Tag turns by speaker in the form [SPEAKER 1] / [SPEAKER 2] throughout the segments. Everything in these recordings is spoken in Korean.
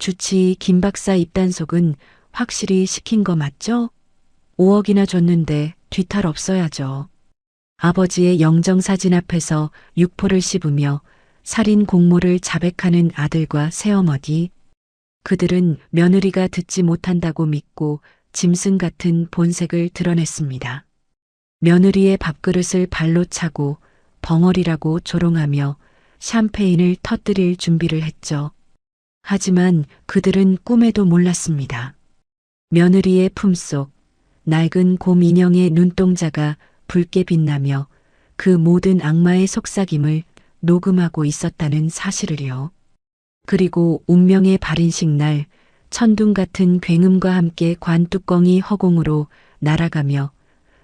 [SPEAKER 1] 주치 김 박사 입단속은 확실히 시킨 거 맞죠? 5억이나 줬는데 뒤탈 없어야죠. 아버지의 영정사진 앞에서 육포를 씹으며 살인 공모를 자백하는 아들과 새어머니. 그들은 며느리가 듣지 못한다고 믿고 짐승 같은 본색을 드러냈습니다. 며느리의 밥그릇을 발로 차고 벙어리라고 조롱하며 샴페인을 터뜨릴 준비를 했죠. 하지만 그들은 꿈에도 몰랐습니다. 며느리의 품속, 낡은 곰 인형의 눈동자가 붉게 빛나며 그 모든 악마의 속삭임을 녹음하고 있었다는 사실을요. 그리고 운명의 발인식 날 천둥 같은 굉음과 함께 관뚜껑이 허공으로 날아가며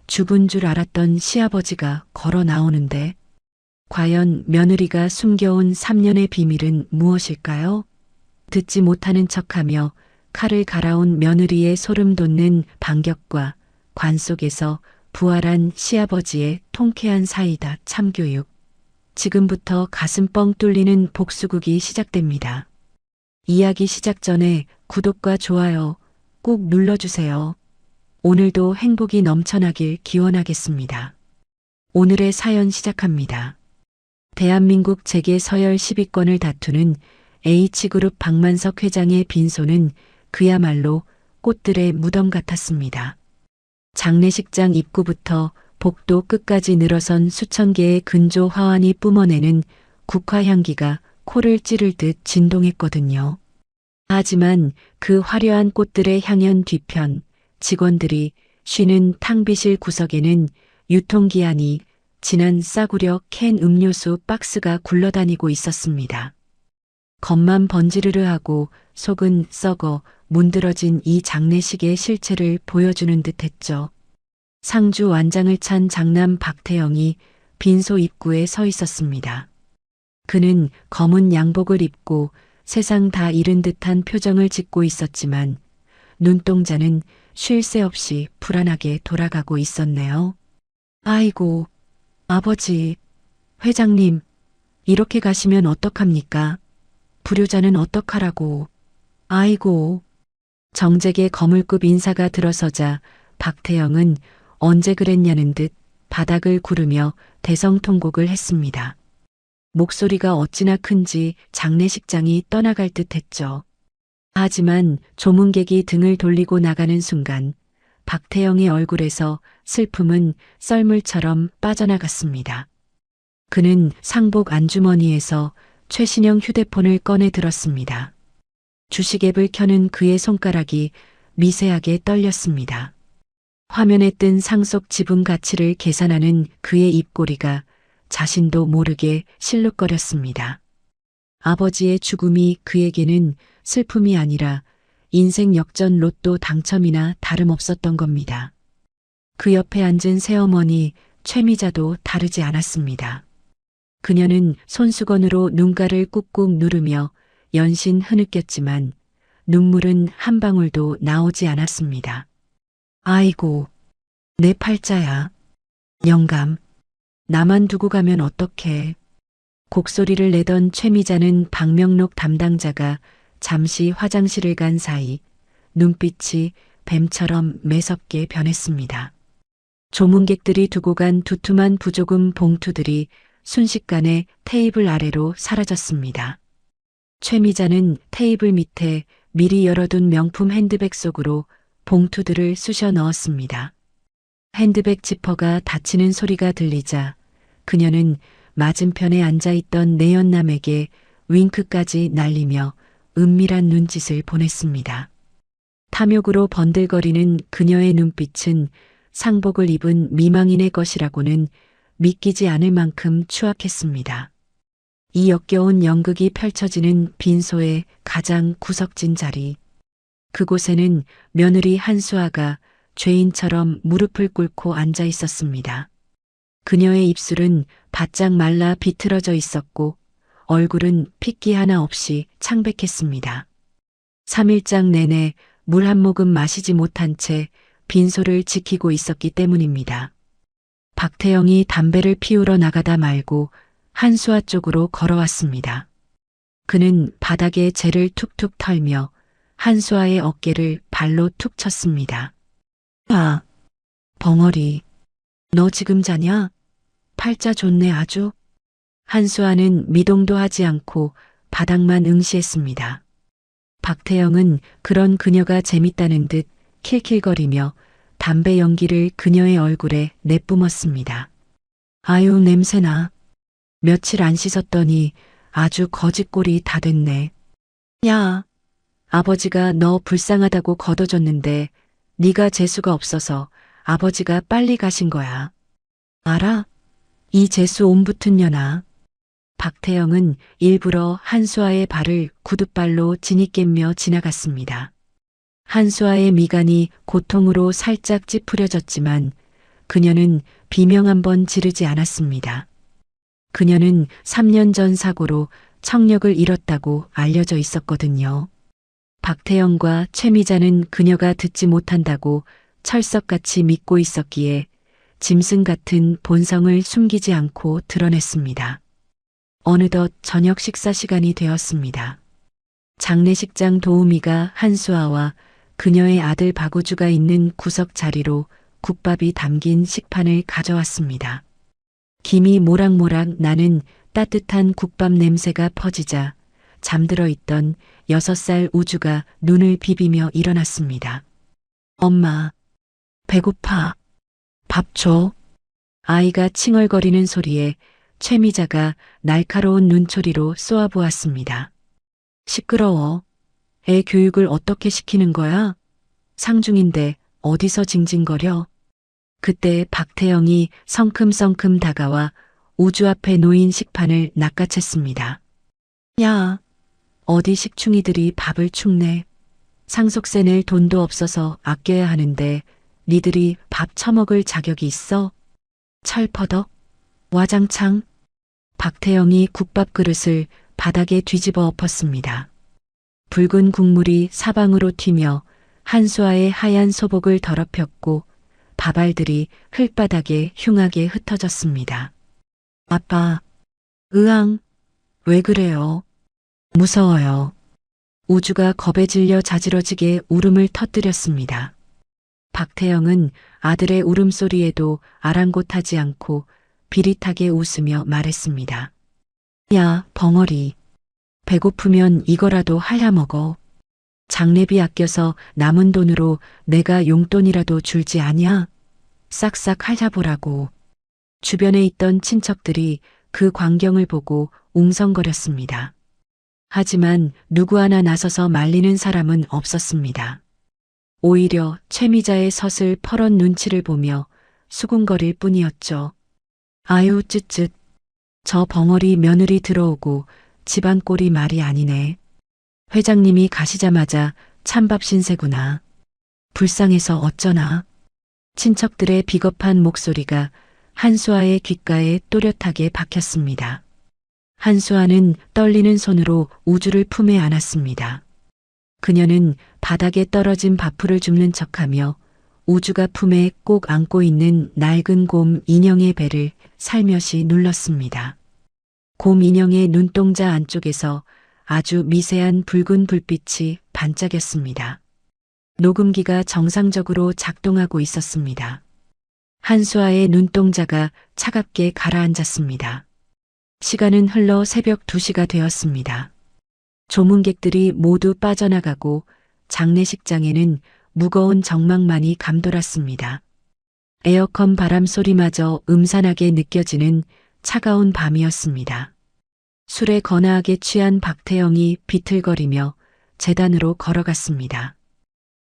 [SPEAKER 1] 죽은 줄 알았던 시아버지가 걸어 나오는데 과연 며느리가 숨겨온 3년의 비밀은 무엇일까요? 듣지 못하는 척하며 칼을 갈아온 며느리의 소름 돋는 반격과 관 속에서 부활한 시아버지의 통쾌한 사이다 참교육. 지금부터 가슴 뻥 뚫리는 복수극이 시작됩니다. 이야기 시작 전에 구독과 좋아요 꼭 눌러주세요. 오늘도 행복이 넘쳐나길 기원하겠습니다. 오늘의 사연 시작합니다. 대한민국 재계 서열 10위권을 다투는 H그룹 박만석 회장의 빈소는 그야말로 꽃들의 무덤 같았습니다. 장례식장 입구부터 복도 끝까지 늘어선 수천 개의 근조 화환이 뿜어내는 국화향기가 코를 찌를 듯 진동했거든요. 하지만 그 화려한 꽃들의 향연 뒤편 직원들이 쉬는 탕비실 구석에는 유통기한이 지난 싸구려 캔 음료수 박스가 굴러다니고 있었습니다. 겉만 번지르르하고 속은 썩어 문드러진 이 장례식의 실체를 보여주는 듯했죠. 상주 완장을 찬 장남 박태영이 빈소 입구에 서 있었습니다. 그는 검은 양복을 입고 세상 다 잃은 듯한 표정을 짓고 있었지만 눈동자는 쉴 새 없이 불안하게 돌아가고 있었네요. 아이고, 아버지, 회장님, 이렇게 가시면 어떡합니까? 불효자는 어떡하라고. 아이고. 정재계 거물급 인사가 들어서자 박태영은 언제 그랬냐는 듯 바닥을 구르며 대성통곡을 했습니다. 목소리가 어찌나 큰지 장례식장이 떠나갈 듯 했죠. 하지만 조문객이 등을 돌리고 나가는 순간 박태영의 얼굴에서 슬픔은 썰물처럼 빠져나갔습니다. 그는 상복 안주머니에서 최신형 휴대폰을 꺼내 들었습니다. 주식앱을 켜는 그의 손가락이 미세하게 떨렸습니다. 화면에 뜬 상속 지분 가치를 계산하는 그의 입꼬리가 자신도 모르게 실룩거렸습니다. 아버지의 죽음이 그에게는 슬픔이 아니라 인생 역전 로또 당첨이나 다름없었던 겁니다. 그 옆에 앉은 새어머니 최미자도 다르지 않았습니다. 그녀는 손수건으로 눈가를 꾹꾹 누르며 연신 흐느꼈지만 눈물은 한 방울도 나오지 않았습니다. 아이고, 내 팔자야. 영감, 나만 두고 가면 어떡해. 곡소리를 내던 최미자는 박명록 담당자가 잠시 화장실을 간 사이 눈빛이 뱀처럼 매섭게 변했습니다. 조문객들이 두고 간 두툼한 부조금 봉투들이 순식간에 테이블 아래로 사라졌습니다. 최미자는 테이블 밑에 미리 열어둔 명품 핸드백 속으로 봉투들을 쑤셔 넣었습니다. 핸드백 지퍼가 닫히는 소리가 들리자 그녀는 맞은편에 앉아있던 내연남에게 윙크까지 날리며 은밀한 눈짓을 보냈습니다. 탐욕으로 번들거리는 그녀의 눈빛은 상복을 입은 미망인의 것이라고는 믿기지 않을 만큼 추악했습니다. 이 역겨운 연극이 펼쳐지는 빈소의 가장 구석진 자리. 그곳에는 며느리 한수아가 죄인처럼 무릎을 꿇고 앉아 있었습니다. 그녀의 입술은 바짝 말라 비틀어져 있었고 얼굴은 핏기 하나 없이 창백했습니다. 3일장 내내 물 한 모금 마시지 못한 채 빈소를 지키고 있었기 때문입니다. 박태영이 담배를 피우러 나가다 말고 한수아 쪽으로 걸어왔습니다. 그는 바닥에 재를 툭툭 털며 한수아의 어깨를 발로 툭 쳤습니다. 아, 벙어리. 너 지금 자냐? 팔자 좋네 아주. 한수아는 미동도 하지 않고 바닥만 응시했습니다. 박태영은 그런 그녀가 재밌다는 듯 킬킬거리며 담배 연기를 그녀의 얼굴에 내뿜었습니다. 아유 냄새나. 며칠 안 씻었더니 아주 거짓골이 다 됐네. 야, 아버지가 너 불쌍하다고 걷어줬는데 네가 재수가 없어서 아버지가 빨리 가신 거야. 알아? 이 재수 옴 붙은 년아. 박태영은 일부러 한수아의 발을 구둣발로 지니깨며 지나갔습니다. 한수아의 미간이 고통으로 살짝 찌푸려졌지만 그녀는 비명 한 번 지르지 않았습니다. 그녀는 3년 전 사고로 청력을 잃었다고 알려져 있었거든요. 박태영과 최미자는 그녀가 듣지 못한다고 철석같이 믿고 있었기에 짐승 같은 본성을 숨기지 않고 드러냈습니다. 어느덧 저녁 식사 시간이 되었습니다. 장례식장 도우미가 한수아와 그녀의 아들 박우주가 있는 구석 자리로 국밥이 담긴 식판을 가져왔습니다. 김이 모락모락 나는 따뜻한 국밥 냄새가 퍼지자 잠들어 있던 6살 우주가 눈을 비비며 일어났습니다. 엄마, 배고파. 밥 줘. 아이가 칭얼거리는 소리에 최미자가 날카로운 눈초리로 쏘아보았습니다. 시끄러워. 애 교육을 어떻게 시키는 거야? 상중인데 어디서 징징거려? 그때 박태영이 성큼성큼 다가와 우주 앞에 놓인 식판을 낚아챘습니다. 야, 어디 식충이들이 밥을 축내. 상속세 낼 돈도 없어서 아껴야 하는데 니들이 밥 처먹을 자격이 있어? 철퍼덕? 와장창? 박태영이 국밥 그릇을 바닥에 뒤집어 엎었습니다. 붉은 국물이 사방으로 튀며 한수아의 하얀 소복을 더럽혔고 밥알들이 흙바닥에 흉하게 흩어졌습니다. 아빠, 으앙, 왜 그래요? 무서워요. 우주가 겁에 질려 자지러지게 울음을 터뜨렸습니다. 박태영은 아들의 울음소리에도 아랑곳하지 않고 비릿하게 웃으며 말했습니다. 야, 벙어리. 배고프면 이거라도 할야 먹어. 장례비 아껴서 남은 돈으로 내가 용돈이라도 줄지 아냐? 싹싹 할야 보라고. 주변에 있던 친척들이 그 광경을 보고 웅성거렸습니다. 하지만 누구 하나 나서서 말리는 사람은 없었습니다. 오히려 최미자의 서슬 퍼런 눈치를 보며 수군거릴 뿐이었죠. 아유 쯧쯧. 저 벙어리 며느리 들어오고 집안 꼴이 말이 아니네. 회장님이 가시자마자 찬밥 신세구나. 불쌍해서 어쩌나. 친척들의 비겁한 목소리가 한수아의 귓가에 또렷하게 박혔습니다. 한수아는 떨리는 손으로 우주를 품에 안았습니다. 그녀는 바닥에 떨어진 밥풀을 줍는 척하며 우주가 품에 꼭 안고 있는 낡은 곰 인형의 배를 살며시 눌렀습니다. 곰 인형의 눈동자 안쪽에서 아주 미세한 붉은 불빛이 반짝였습니다. 녹음기가 정상적으로 작동하고 있었습니다. 한수아의 눈동자가 차갑게 가라앉았습니다. 시간은 흘러 새벽 2시가 되었습니다. 조문객들이 모두 빠져나가고 장례식장에는 무거운 정막만이 감돌았습니다. 에어컨 바람 소리마저 음산하게 느껴지는 차가운 밤이었습니다. 술에 거나하게 취한 박태영이 비틀거리며 재단으로 걸어갔습니다.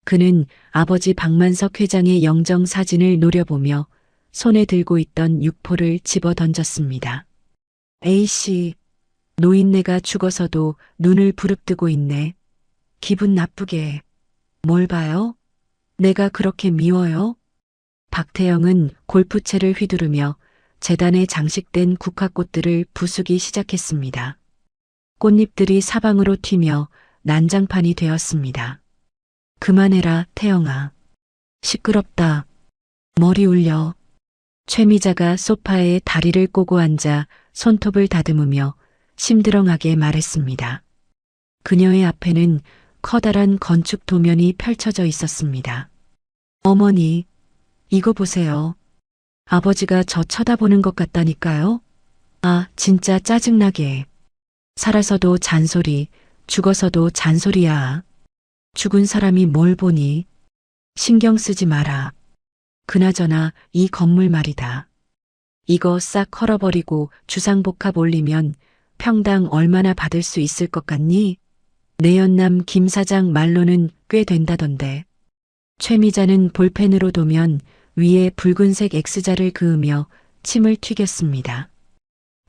[SPEAKER 1] 그는 아버지 박만석 회장의 영정 사진을 노려보며 손에 들고 있던 육포를 집어 던졌습니다. 에이씨, 노인네가 죽어서도 눈을 부릅뜨고 있네. 기분 나쁘게. 뭘 봐요? 내가 그렇게 미워요? 박태영은 골프채를 휘두르며 재단에 장식된 국화꽃들을 부수기 시작했습니다. 꽃잎들이 사방으로 튀며 난장판이 되었습니다. 그만해라, 태영아. 시끄럽다. 머리 울려. 최미자가 소파에 다리를 꼬고 앉아 손톱을 다듬으며 심드렁하게 말했습니다. 그녀의 앞에는 커다란 건축 도면이 펼쳐져 있었습니다. 어머니, 이거 보세요. 아버지가 저 쳐다보는 것 같다니까요. 아, 진짜 짜증나게. 살아서도 잔소리, 죽어서도 잔소리야. 죽은 사람이 뭘 보니? 신경 쓰지 마라. 그나저나 이 건물 말이다. 이거 싹 헐어버리고 주상복합 올리면 평당 얼마나 받을 수 있을 것 같니? 내연남 김 사장 말로는 꽤 된다던데. 최미자는 볼펜으로 도면 위에 붉은색 X자를 그으며 침을 튀겼습니다.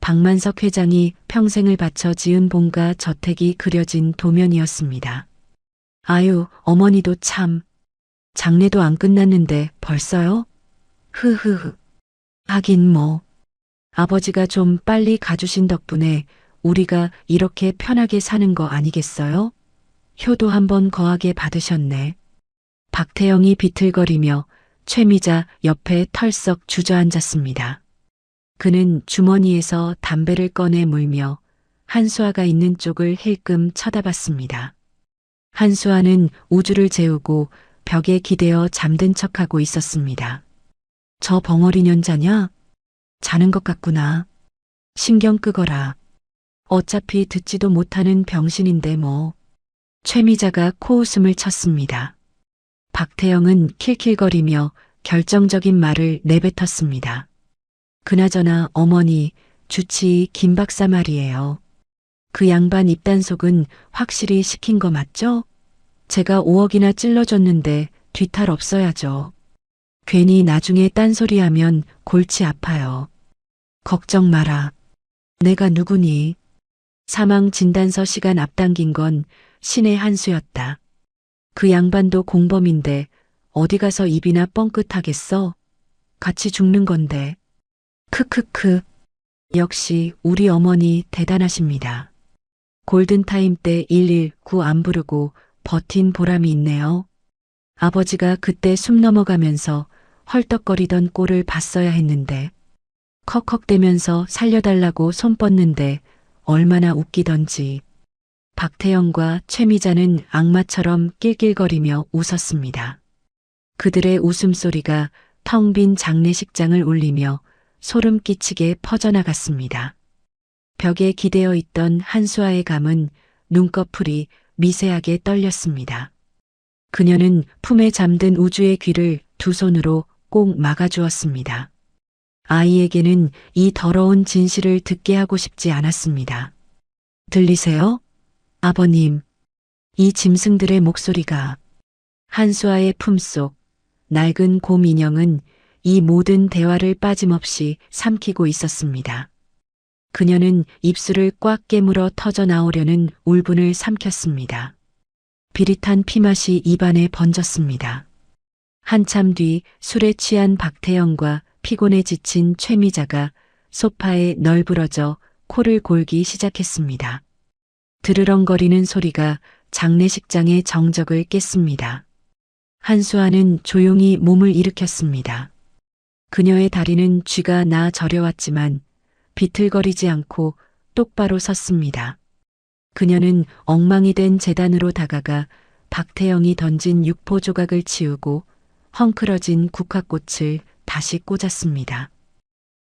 [SPEAKER 1] 박만석 회장이 평생을 바쳐 지은 본가 저택이 그려진 도면이었습니다. 아유, 어머니도 참. 장례도 안 끝났는데 벌써요? 흐흐흐. 하긴 뭐. 아버지가 좀 빨리 가주신 덕분에 우리가 이렇게 편하게 사는 거 아니겠어요? 효도 한번 거하게 받으셨네. 박태영이 비틀거리며 최미자 옆에 털썩 주저앉았습니다. 그는 주머니에서 담배를 꺼내 물며 한수아가 있는 쪽을 힐끔 쳐다봤습니다. 한수아는 우주를 재우고 벽에 기대어 잠든 척하고 있었습니다. 저 벙어리 년자냐? 자는 것 같구나. 신경 끄거라. 어차피 듣지도 못하는 병신인데 뭐. 최미자가 코웃음을 쳤습니다. 박태영은 킬킬거리며 결정적인 말을 내뱉었습니다. 그나저나 어머니, 주치의 김 박사 말이에요. 그 양반 입단속은 확실히 시킨 거 맞죠? 제가 5억이나 찔러줬는데 뒤탈 없어야죠. 괜히 나중에 딴소리하면 골치 아파요. 걱정 마라. 내가 누구니? 사망 진단서 시간 앞당긴 건 신의 한 수였다. 그 양반도 공범인데 어디 가서 입이나 뻥끗하겠어? 같이 죽는 건데. 크크크. 역시 우리 어머니 대단하십니다. 골든타임 때 119 안 부르고 버틴 보람이 있네요. 아버지가 그때 숨 넘어가면서 헐떡거리던 꼴을 봤어야 했는데 컥컥대면서 살려달라고 손 뻗는데 얼마나 웃기던지. 박태영과 최미자는 악마처럼 낄낄거리며 웃었습니다. 그들의 웃음소리가 텅 빈 장례식장을 울리며 소름 끼치게 퍼져나갔습니다. 벽에 기대어 있던 한수아의 감은 눈꺼풀이 미세하게 떨렸습니다. 그녀는 품에 잠든 우주의 귀를 두 손으로 꼭 막아주었습니다. 아이에게는 이 더러운 진실을 듣게 하고 싶지 않았습니다. 들리세요? 아버님, 이 짐승들의 목소리가. 한수아의 품속, 낡은 곰 인형은 이 모든 대화를 빠짐없이 삼키고 있었습니다. 그녀는 입술을 꽉 깨물어 터져 나오려는 울분을 삼켰습니다. 비릿한 피맛이 입안에 번졌습니다. 한참 뒤 술에 취한 박태영과 피곤에 지친 최미자가 소파에 널브러져 코를 골기 시작했습니다. 드르렁거리는 소리가 장례식장의 정적을 깼습니다. 한수아는 조용히 몸을 일으켰습니다. 그녀의 다리는 쥐가 나 저려왔지만 비틀거리지 않고 똑바로 섰습니다. 그녀는 엉망이 된 제단으로 다가가 박태영이 던진 육포 조각을 치우고 헝클어진 국화꽃을 다시 꽂았습니다.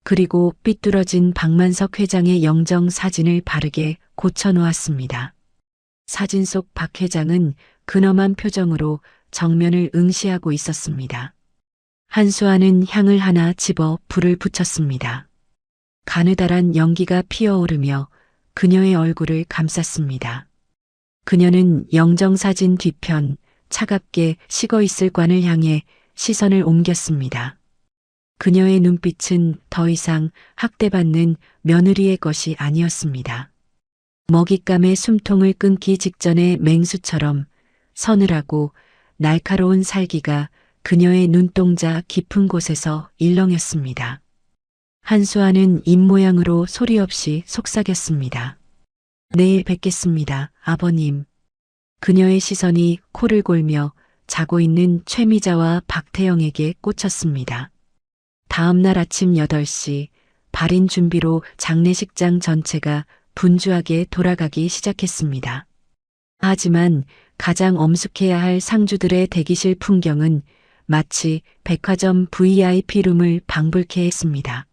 [SPEAKER 1] 그리고 삐뚤어진 박만석 회장의 영정 사진을 바르게 고쳐놓았습니다. 사진 속 박 회장은 근엄한 표정으로 정면을 응시하고 있었습니다. 한수아는 향을 하나 집어 불을 붙였습니다. 가느다란 연기가 피어오르며 그녀의 얼굴을 감쌌습니다. 그녀는 영정사진 뒤편 차갑게 식어있을 관을 향해 시선을 옮겼습니다. 그녀의 눈빛은 더 이상 학대받는 며느리의 것이 아니었습니다. 먹잇감의 숨통을 끊기 직전의 맹수처럼 서늘하고 날카로운 살기가 그녀의 눈동자 깊은 곳에서 일렁였습니다. 한수아는 입모양으로 소리 없이 속삭였습니다. 내일 뵙겠습니다, 아버님. 그녀의 시선이 코를 골며 자고 있는 최미자와 박태영에게 꽂혔습니다. 다음 날 아침 8시 발인 준비로 장례식장 전체가 분주하게 돌아가기 시작했습니다. 하지만 가장 엄숙해야 할 상주들의 대기실 풍경은 마치 백화점 VIP룸을 방불케 했습니다.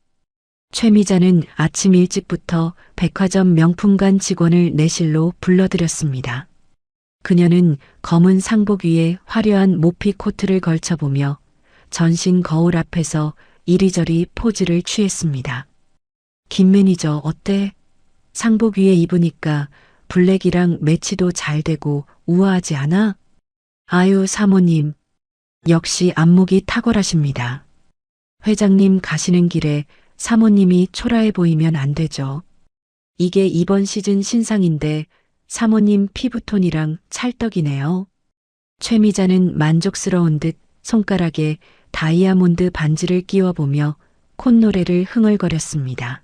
[SPEAKER 1] 최미자는 아침 일찍부터 백화점 명품관 직원을 내실로 불러들였습니다. 그녀는 검은 상복 위에 화려한 모피 코트를 걸쳐보며 전신 거울 앞에서 이리저리 포즈를 취했습니다. 김 매니저 어때? 상복 위에 입으니까 블랙이랑 매치도 잘 되고 우아하지 않아? 아유 사모님, 역시 안목이 탁월하십니다. 회장님 가시는 길에 사모님이 초라해 보이면 안 되죠. 이게 이번 시즌 신상인데 사모님 피부톤이랑 찰떡이네요. 최미자는 만족스러운 듯 손가락에 다이아몬드 반지를 끼워보며 콧노래를 흥얼거렸습니다.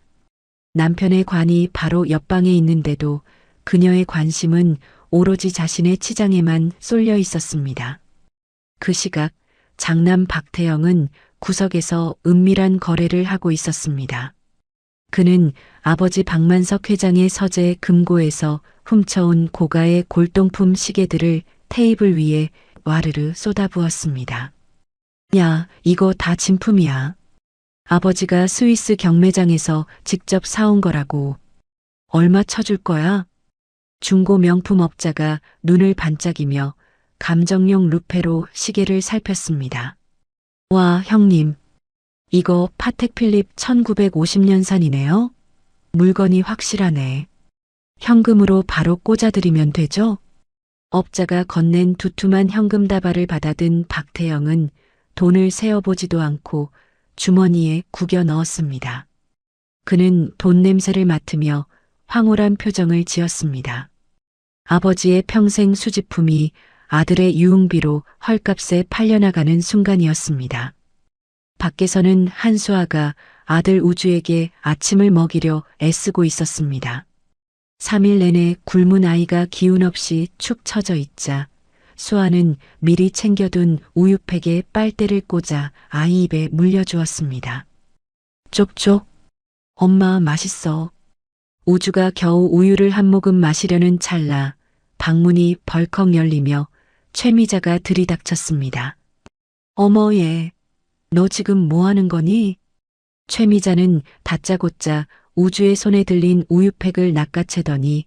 [SPEAKER 1] 남편의 관이 바로 옆방에 있는데도 그녀의 관심은 오로지 자신의 치장에만 쏠려 있었습니다. 그 시각 장남 박태영은 구석에서 은밀한 거래를 하고 있었습니다. 그는 아버지 박만석 회장의 서재 금고에서 훔쳐온 고가의 골동품 시계들을 테이블 위에 와르르 쏟아부었습니다. 야, 이거 다 진품이야. 아버지가 스위스 경매장에서 직접 사온 거라고. 얼마 쳐줄 거야? 중고 명품 업자가 눈을 반짝이며 감정용 루페로 시계를 살폈습니다. 와, 형님. 이거 파텍 필립 1950년산이네요. 물건이 확실하네. 현금으로 바로 꽂아드리면 되죠? 업자가 건넨 두툼한 현금 다발을 받아든 박태영은 돈을 세어보지도 않고 주머니에 구겨 넣었습니다. 그는 돈 냄새를 맡으며 황홀한 표정을 지었습니다. 아버지의 평생 수집품이 아들의 유흥비로 헐값에 팔려나가는 순간이었습니다. 밖에서는 한수아가 아들 우주에게 아침을 먹이려 애쓰고 있었습니다. 3일 내내 굶은 아이가 기운 없이 축 처져 있자 수아는 미리 챙겨둔 우유팩에 빨대를 꽂아 아이 입에 물려주었습니다. 쪽쪽. 엄마 맛있어. 우주가 겨우 우유를 한 모금 마시려는 찰나 방문이 벌컥 열리며 최미자가 들이닥쳤습니다. 어머 얘, 너 지금 뭐 하는 거니? 최미자는 다짜고짜 우주의 손에 들린 우유팩을 낚아채더니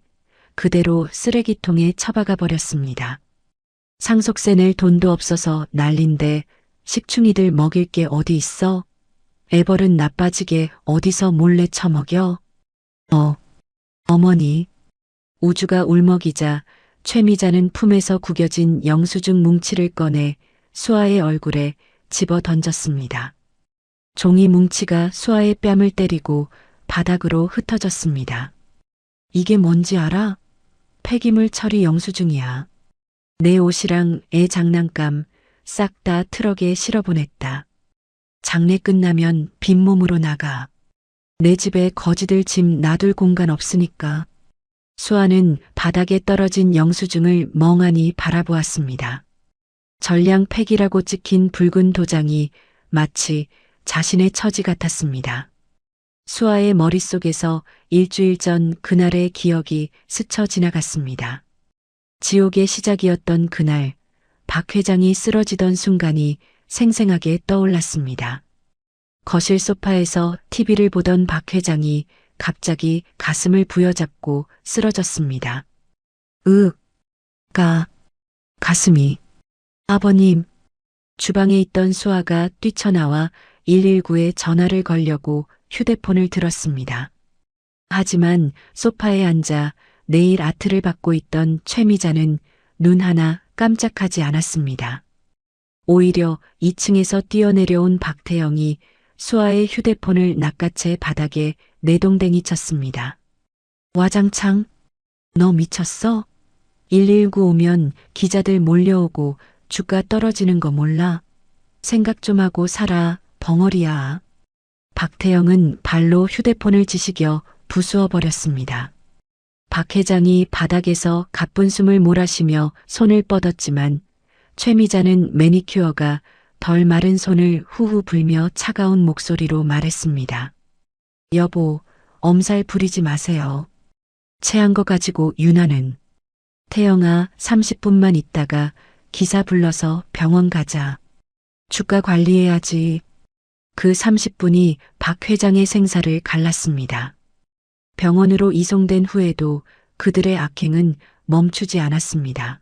[SPEAKER 1] 그대로 쓰레기통에 처박아 버렸습니다. 상속세 낼 돈도 없어서 난린데 식충이들 먹일 게 어디 있어? 애벌은 나빠지게 어디서 몰래 처먹여? 어머니. 우주가 울먹이자 최미자는 품에서 구겨진 영수증 뭉치를 꺼내 수아의 얼굴에 집어 던졌습니다. 종이 뭉치가 수아의 뺨을 때리고 바닥으로 흩어졌습니다. 이게 뭔지 알아? 폐기물 처리 영수증이야. 내 옷이랑 애 장난감 싹 다 트럭에 실어보냈다. 장례 끝나면 빈몸으로 나가. 내 집에 거지들 짐 놔둘 공간 없으니까. 수아는 바닥에 떨어진 영수증을 멍하니 바라보았습니다. 전량 폐기라고 찍힌 붉은 도장이 마치 자신의 처지 같았습니다. 수아의 머릿속에서 일주일 전 그날의 기억이 스쳐 지나갔습니다. 지옥의 시작이었던 그날, 박 회장이 쓰러지던 순간이 생생하게 떠올랐습니다. 거실 소파에서 TV를 보던 박 회장이 갑자기 가슴을 부여잡고 쓰러졌습니다. 가슴이. 아버님. 주방에 있던 수아가 뛰쳐나와 119에 전화를 걸려고 휴대폰을 들었습니다. 하지만 소파에 앉아 네일 아트를 받고 있던 최미자는 눈 하나 깜짝하지 않았습니다. 오히려 2층에서 뛰어내려온 박태영이 수아의 휴대폰을 낚아채 바닥에 내동댕이 쳤습니다. 와장창, 너 미쳤어? 119 오면 기자들 몰려오고 주가 떨어지는 거 몰라? 생각 좀 하고 살아, 벙어리야. 박태영은 발로 휴대폰을 지시겨 부수어 버렸습니다. 박 회장이 바닥에서 가쁜 숨을 몰아쉬며 손을 뻗었지만 최미자는 매니큐어가 덜 마른 손을 후후 불며 차가운 목소리로 말했습니다. 여보, 엄살 부리지 마세요. 체한 거 가지고 유나는. 태영아, 30분만 있다가 기사 불러서 병원 가자. 주가 관리해야지. 그 30분이 박 회장의 생사를 갈랐습니다. 병원으로 이송된 후에도 그들의 악행은 멈추지 않았습니다.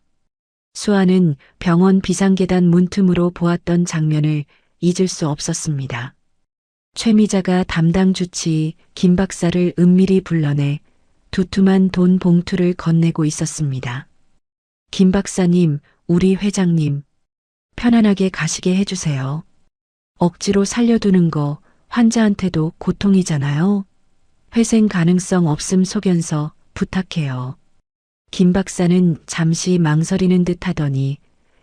[SPEAKER 1] 수아는 병원 비상계단 문틈으로 보았던 장면을 잊을 수 없었습니다. 최미자가 담당 주치의 김 박사를 은밀히 불러내 두툼한 돈 봉투를 건네고 있었습니다. 김 박사님, 우리 회장님, 편안하게 가시게 해주세요. 억지로 살려두는 거 환자한테도 고통이잖아요. 회생 가능성 없음 소견서 부탁해요. 김 박사는 잠시 망설이는 듯 하더니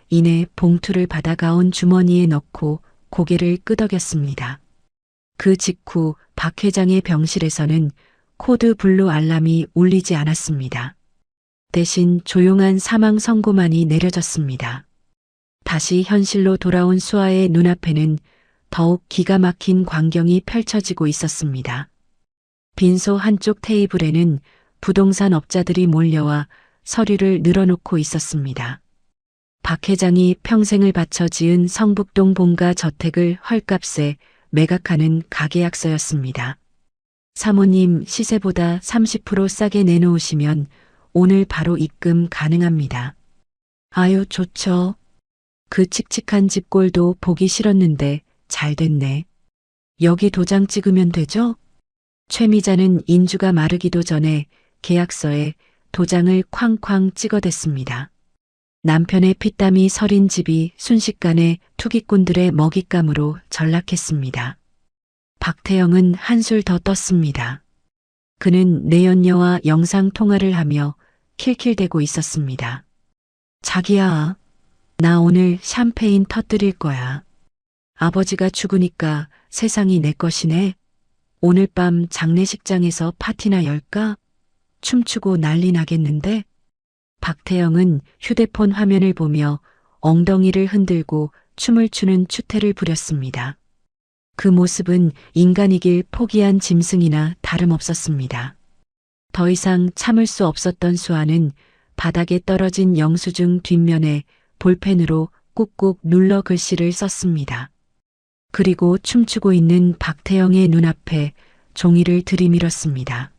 [SPEAKER 1] 이내 봉투를 받아가온 주머니에 넣고 고개를 끄덕였습니다. 그 직후 박 회장의 병실에서는 코드 블루 알람이 울리지 않았습니다. 대신 조용한 사망 선고만이 내려졌습니다. 다시 현실로 돌아온 수아의 눈앞에는 더욱 기가 막힌 광경이 펼쳐지고 있었습니다. 빈소 한쪽 테이블에는 부동산 업자들이 몰려와 서류를 늘어놓고 있었습니다. 박 회장이 평생을 바쳐 지은 성북동 본가 저택을 헐값에 매각하는 가계약서였습니다. 사모님, 시세보다 30% 싸게 내놓으시면 오늘 바로 입금 가능합니다. 아유, 좋죠. 그 칙칙한 집꼴도 보기 싫었는데 잘 됐네. 여기 도장 찍으면 되죠? 최미자는 인주가 마르기도 전에 계약서에 도장을 쾅쾅 찍어댔습니다. 남편의 피땀이 서린 집이 순식간에 투기꾼들의 먹잇감으로 전락했습니다. 박태영은 한술 더 떴습니다. 그는 내연녀와 영상통화를 하며 킬킬대고 있었습니다. 자기야, 나 오늘 샴페인 터뜨릴 거야. 아버지가 죽으니까 세상이 내 것이네. 오늘 밤 장례식장에서 파티나 열까? 춤추고 난리 나겠는데? 박태영은 휴대폰 화면을 보며 엉덩이를 흔들고 춤을 추는 추태를 부렸습니다. 그 모습은 인간이길 포기한 짐승이나 다름없었습니다. 더 이상 참을 수 없었던 수아는 바닥에 떨어진 영수증 뒷면에 볼펜으로 꾹꾹 눌러 글씨를 썼습니다. 그리고 춤추고 있는 박태영의 눈앞에 종이를 들이밀었습니다.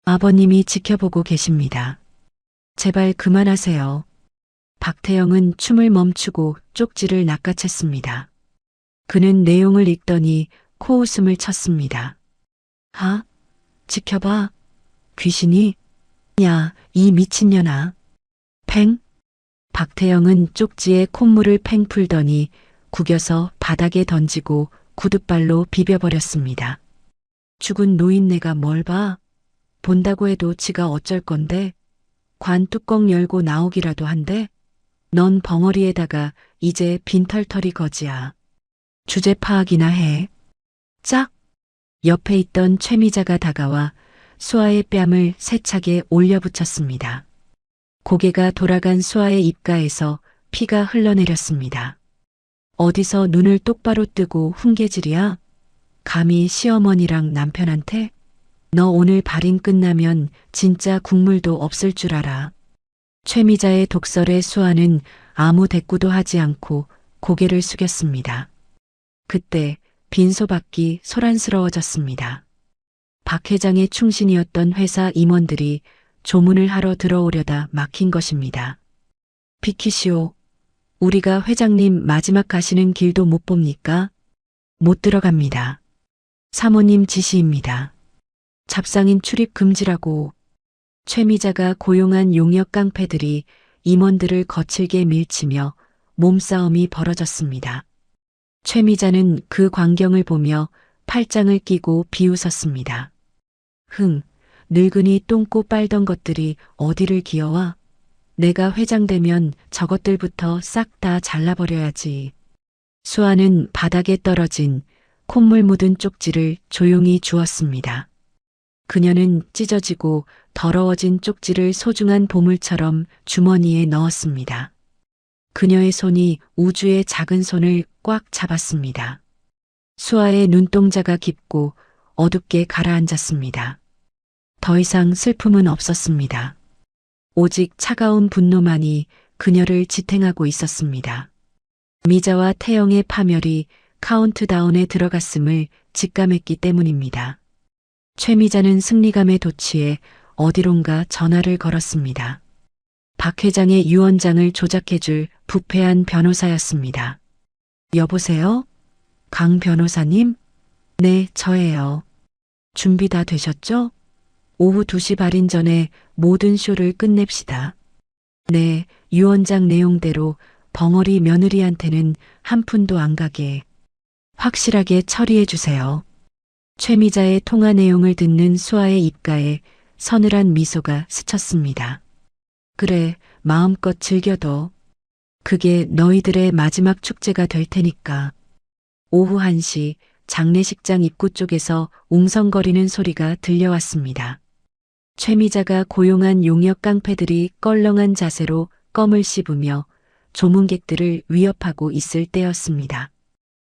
[SPEAKER 1] 아버님이 지켜보고 계십니다. 제발 그만하세요. 박태영은 춤을 멈추고 쪽지를 낚아챘습니다. 그는 내용을 읽더니 코웃음을 쳤습니다. 아, 지켜봐. 귀신이? 야, 이 미친년아. 팽? 박태영은 쪽지에 콧물을 팽 풀더니 구겨서 바닥에 던지고 구둣발로 비벼버렸습니다. 죽은 노인네가 뭘 봐? 본다고 해도 지가 어쩔 건데? 관 뚜껑 열고 나오기라도 한대? 넌 벙어리에다가 이제 빈털털이 거지야. 주제 파악이나 해. 짝! 옆에 있던 최미자가 다가와 수아의 뺨을 세차게 올려붙였습니다. 고개가 돌아간 수아의 입가에서 피가 흘러내렸습니다. 어디서 눈을 똑바로 뜨고 훈계질이야? 감히 시어머니랑 남편한테? 너 오늘 발인 끝나면 진짜 국물도 없을 줄 알아. 최미자의 독설에 수아는 아무 대꾸도 하지 않고 고개를 숙였습니다. 그때 빈소 밖이 소란스러워졌습니다. 박 회장의 충신이었던 회사 임원들이 조문을 하러 들어오려다 막힌 것입니다. 비키시오. 우리가 회장님 마지막 가시는 길도 못 봅니까? 못 들어갑니다. 사모님 지시입니다. 잡상인 출입 금지라고. 최미자가 고용한 용역 깡패들이 임원들을 거칠게 밀치며 몸싸움이 벌어졌습니다. 최미자는 그 광경을 보며 팔짱을 끼고 비웃었습니다. 늙은이 똥꼬 빨던 것들이 어디를 기어와? 내가 회장 되면 저것들부터 싹 다 잘라버려야지. 수아는 바닥에 떨어진 콧물 묻은 쪽지를 조용히 주었습니다. 그녀는 찢어지고 더러워진 쪽지를 소중한 보물처럼 주머니에 넣었습니다. 그녀의 손이 우주의 작은 손을 꽉 잡았습니다. 수아의 눈동자가 깊고 어둡게 가라앉았습니다. 더 이상 슬픔은 없었습니다. 오직 차가운 분노만이 그녀를 지탱하고 있었습니다. 미자와 태영의 파멸이 카운트다운에 들어갔음을 직감했기 때문입니다. 최미자는 승리감에 도취해 어디론가 전화를 걸었습니다. 박 회장의 유언장을 조작해줄 부패한 변호사였습니다. 여보세요? 강 변호사님? 네, 저예요. 준비 다 되셨죠? 오후 2시 발인 전에 모든 쇼를 끝냅시다. 네, 유언장 내용대로 벙어리 며느리한테는 한 푼도 안 가게 확실하게 처리해 주세요. 최미자의 통화 내용을 듣는 수아의 입가에 서늘한 미소가 스쳤습니다. 그래, 마음껏 즐겨둬. 그게 너희들의 마지막 축제가 될 테니까. 오후 1시 장례식장 입구 쪽에서 웅성거리는 소리가 들려왔습니다. 최미자가 고용한 용역 깡패들이 껄렁한 자세로 껌을 씹으며 조문객들을 위협하고 있을 때였습니다.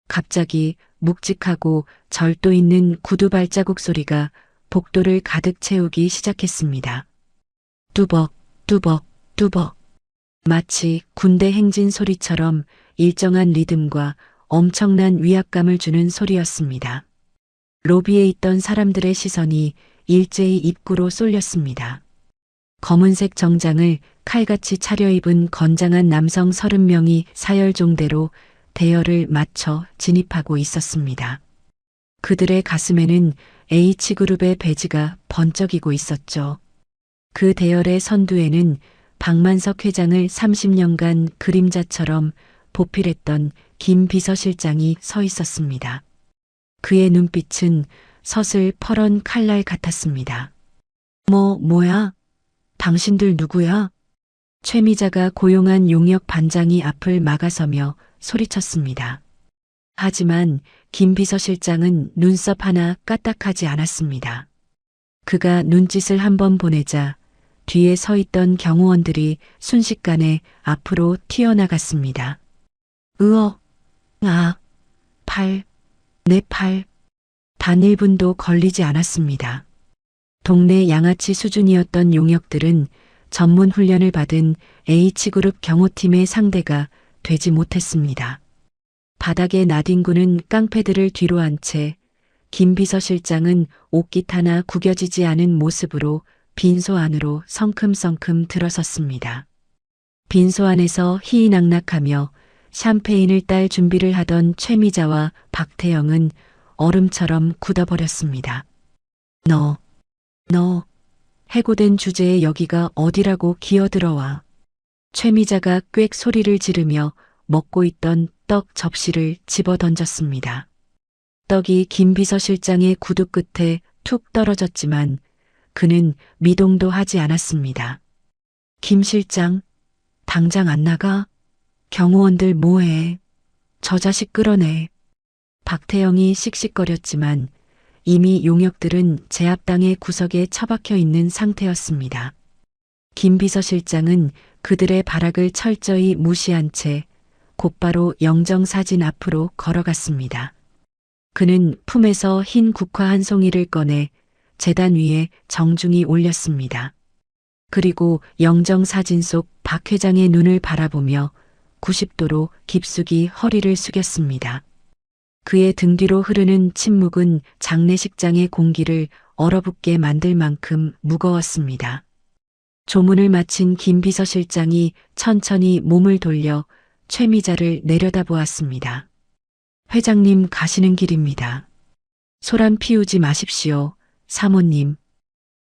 [SPEAKER 1] 갑자기 묵직하고 절도 있는 구두 발자국 소리가 복도를 가득 채우기 시작했습니다. 뚜벅, 뚜벅, 뚜벅. 마치 군대 행진 소리처럼 일정한 리듬과 엄청난 위압감을 주는 소리였습니다. 로비에 있던 사람들의 시선이 일제히 입구로 쏠렸습니다. 검은색 정장을 칼같이 차려입은 건장한 남성 30명이 사열종대로 대열을 맞춰 진입하고 있었습니다. 그들의 가슴에는 H그룹의 배지가 번쩍이고 있었죠. 그 대열의 선두에는 박만석 회장을 30년간 그림자처럼 보필했던 김 비서실장이 서 있었습니다. 그의 눈빛은 서슬 퍼런 칼날 같았습니다. 뭐야? 당신들 누구야? 최미자가 고용한 용역 반장이 앞을 막아서며 소리쳤습니다. 하지만 김 비서실장은 눈썹 하나 까딱하지 않았습니다. 그가 눈짓을 한번 보내자 뒤에 서 있던 경호원들이 순식간에 앞으로 튀어나갔습니다. 으어, 내 팔. 단 1분도 걸리지 않았습니다. 동네 양아치 수준이었던 용역들은 전문 훈련을 받은 H그룹 경호팀의 상대가 되지 못했습니다. 바닥에 나뒹구는 깡패들을 뒤로 한 채 김 비서실장은 옷깃 하나 구겨지지 않은 모습으로 빈소 안으로 성큼성큼 들어섰습니다. 빈소 안에서 희희낙낙하며 샴페인을 딸 준비를 하던 최미자와 박태영은 얼음처럼 굳어버렸습니다. 너, 해고된 주제에 여기가 어디라고 기어들어와. 최미자가 꽥 소리를 지르며 먹고 있던 떡 접시를 집어 던졌습니다. 떡이 김 비서실장의 구두 끝에 툭 떨어졌지만 그는 미동도 하지 않았습니다. 김 실장, 당장 안 나가? 경호원들 뭐해? 저 자식 끌어내. 박태영이 씩씩거렸지만 이미 용역들은 제압당의 구석에 처박혀 있는 상태였습니다. 김 비서실장은 그들의 발악을 철저히 무시한 채 곧바로 영정사진 앞으로 걸어갔습니다. 그는 품에서 흰 국화 한 송이를 꺼내 재단 위에 정중히 올렸습니다. 그리고 영정사진 속 박 회장의 눈을 바라보며 90도로 깊숙이 허리를 숙였습니다. 그의 등 뒤로 흐르는 침묵은 장례식장의 공기를 얼어붙게 만들 만큼 무거웠습니다. 조문을 마친 김 비서실장이 천천히 몸을 돌려 최미자를 내려다보았습니다. 회장님 가시는 길입니다. 소란 피우지 마십시오. 사모님.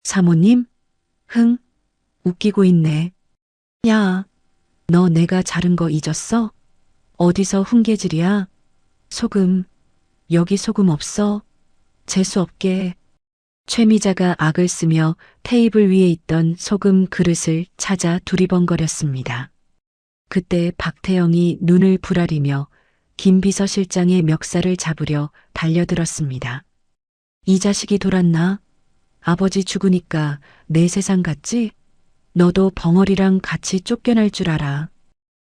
[SPEAKER 1] 사모님? 흥? 웃기고 있네. 야, 너 내가 자른 거 잊었어? 어디서 훈계질이야? 소금. 여기 소금 없어? 재수 없게. 최미자가 악을 쓰며 테이블 위에 있던 소금 그릇을 찾아 두리번거렸습니다. 그때 박태영이 눈을 부라리며 김 비서실장의 멱살을 잡으려 달려들었습니다. 이 자식이 돌았나? 아버지 죽으니까 내 세상 같지? 너도 벙어리랑 같이 쫓겨날 줄 알아.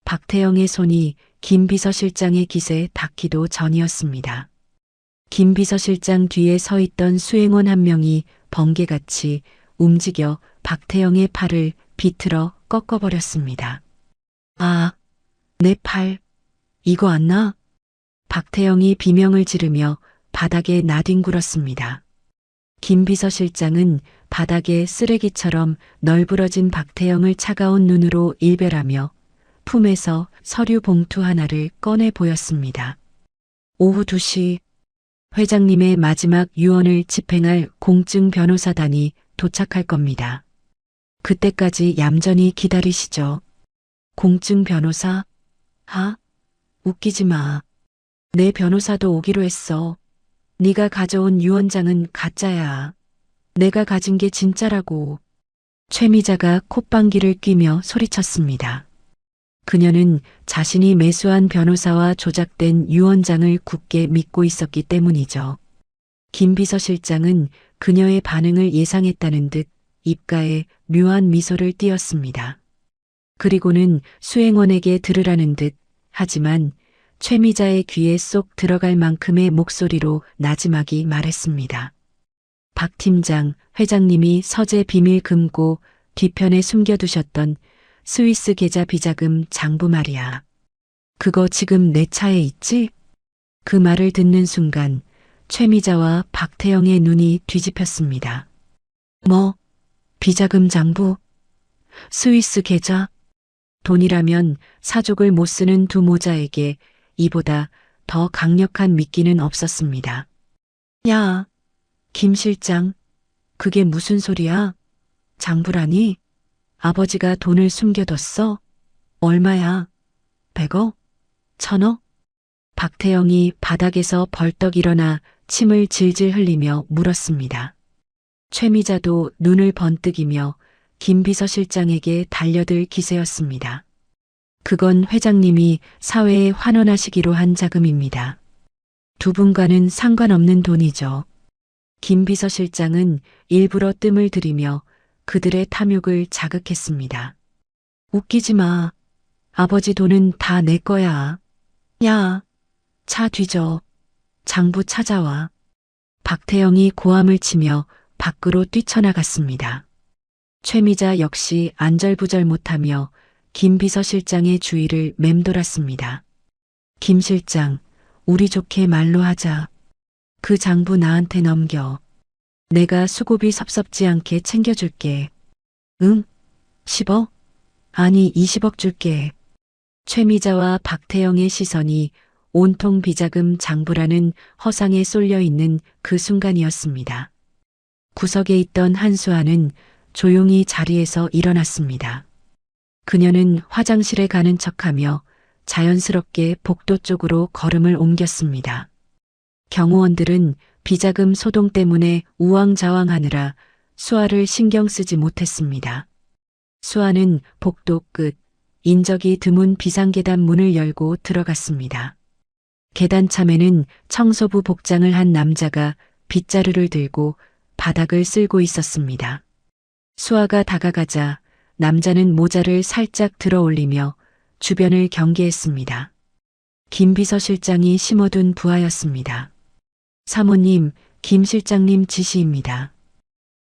[SPEAKER 1] 박태영의 손이 김 비서실장의 깃에 닿기도 전이었습니다. 김 비서실장 뒤에 서 있던 수행원 한 명이 번개같이 움직여 박태영의 팔을 비틀어 꺾어버렸습니다. 아, 내 팔, 이거 안 나? 박태영이 비명을 지르며 바닥에 나뒹굴었습니다. 김 비서실장은 바닥에 쓰레기처럼 널브러진 박태영을 차가운 눈으로 일별하며 품에서 서류 봉투 하나를 꺼내 보였습니다. 오후 2시 회장님의 마지막 유언을 집행할 공증 변호사단이 도착할 겁니다. 그때까지 얌전히 기다리시죠. 공증 변호사? 웃기지 마. 내 변호사도 오기로 했어. 네가 가져온 유언장은 가짜야. 내가 가진 게 진짜라고. 최미자가 콧방귀를 뀌며 소리쳤습니다. 그녀는 자신이 매수한 변호사와 조작된 유언장을 굳게 믿고 있었기 때문이죠. 김 비서실장은 그녀의 반응을 예상했다는 듯 입가에 묘한 미소를 띄었습니다. 그리고는 수행원에게 들으라는 듯 하지만 최미자의 귀에 쏙 들어갈 만큼의 목소리로 나지막이 말했습니다. 박 팀장, 회장님이 서재 비밀 금고 뒤편에 숨겨두셨던 스위스 계좌 비자금 장부 말이야. 그거 지금 내 차에 있지? 그 말을 듣는 순간 최미자와 박태영의 눈이 뒤집혔습니다. 뭐? 비자금 장부? 스위스 계좌? 돈이라면 사족을 못 쓰는 두 모자에게 이보다 더 강력한 미끼는 없었습니다. 야, 김 실장, 그게 무슨 소리야? 장부라니? 아버지가 돈을 숨겨뒀어? 얼마야? 100억? 1000억? 박태영이 바닥에서 벌떡 일어나 침을 질질 흘리며 물었습니다. 최미자도 눈을 번뜩이며 김 비서실장에게 달려들 기세였습니다. 그건 회장님이 사회에 환원하시기로 한 자금입니다. 두 분과는 상관없는 돈이죠. 김 비서실장은 일부러 뜸을 들이며 그들의 탐욕을 자극했습니다. 웃기지 마. 아버지 돈은 다 내 거야. 야, 차 뒤져. 장부 찾아와. 박태영이 고함을 치며 밖으로 뛰쳐나갔습니다. 최미자 역시 안절부절 못하며 김 비서실장의 주위를 맴돌았습니다. 김 실장, 우리 좋게 말로 하자. 그 장부 나한테 넘겨. 내가 수고비 섭섭지 않게 챙겨줄게. 응? 10억? 아니 20억 줄게. 최미자와 박태영의 시선이 온통 비자금 장부라는 허상에 쏠려 있는 그 순간이었습니다. 구석에 있던 한수아는 조용히 자리에서 일어났습니다. 그녀는 화장실에 가는 척하며 자연스럽게 복도 쪽으로 걸음을 옮겼습니다. 경호원들은 비자금 소동 때문에 우왕좌왕하느라 수아를 신경 쓰지 못했습니다. 수아는 복도 끝 인적이 드문 비상계단 문을 열고 들어갔습니다. 계단참에는 청소부 복장을 한 남자가 빗자루를 들고 바닥을 쓸고 있었습니다. 수아가 다가가자 남자는 모자를 살짝 들어 올리며 주변을 경계했습니다. 김 비서실장이 심어둔 부하였습니다. 사모님, 김 실장님 지시입니다.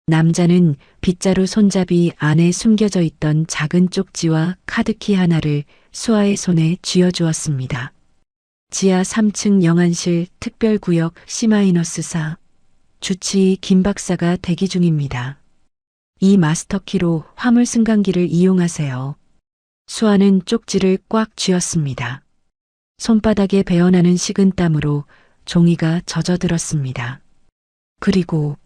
[SPEAKER 1] 남자는 빗자루 손잡이 안에 숨겨져 있던 작은 쪽지와 카드키 하나를 수아의 손에 쥐어주었습니다. 지하 3층 영안실 특별구역 C-4 주치의 김 박사가 대기 중입니다. 이 마스터키로 화물 승강기를 이용하세요. 수아는 쪽지를 꽉 쥐었습니다. 손바닥에 배어나는 식은땀으로 종이가 젖어들었습니다. 그리고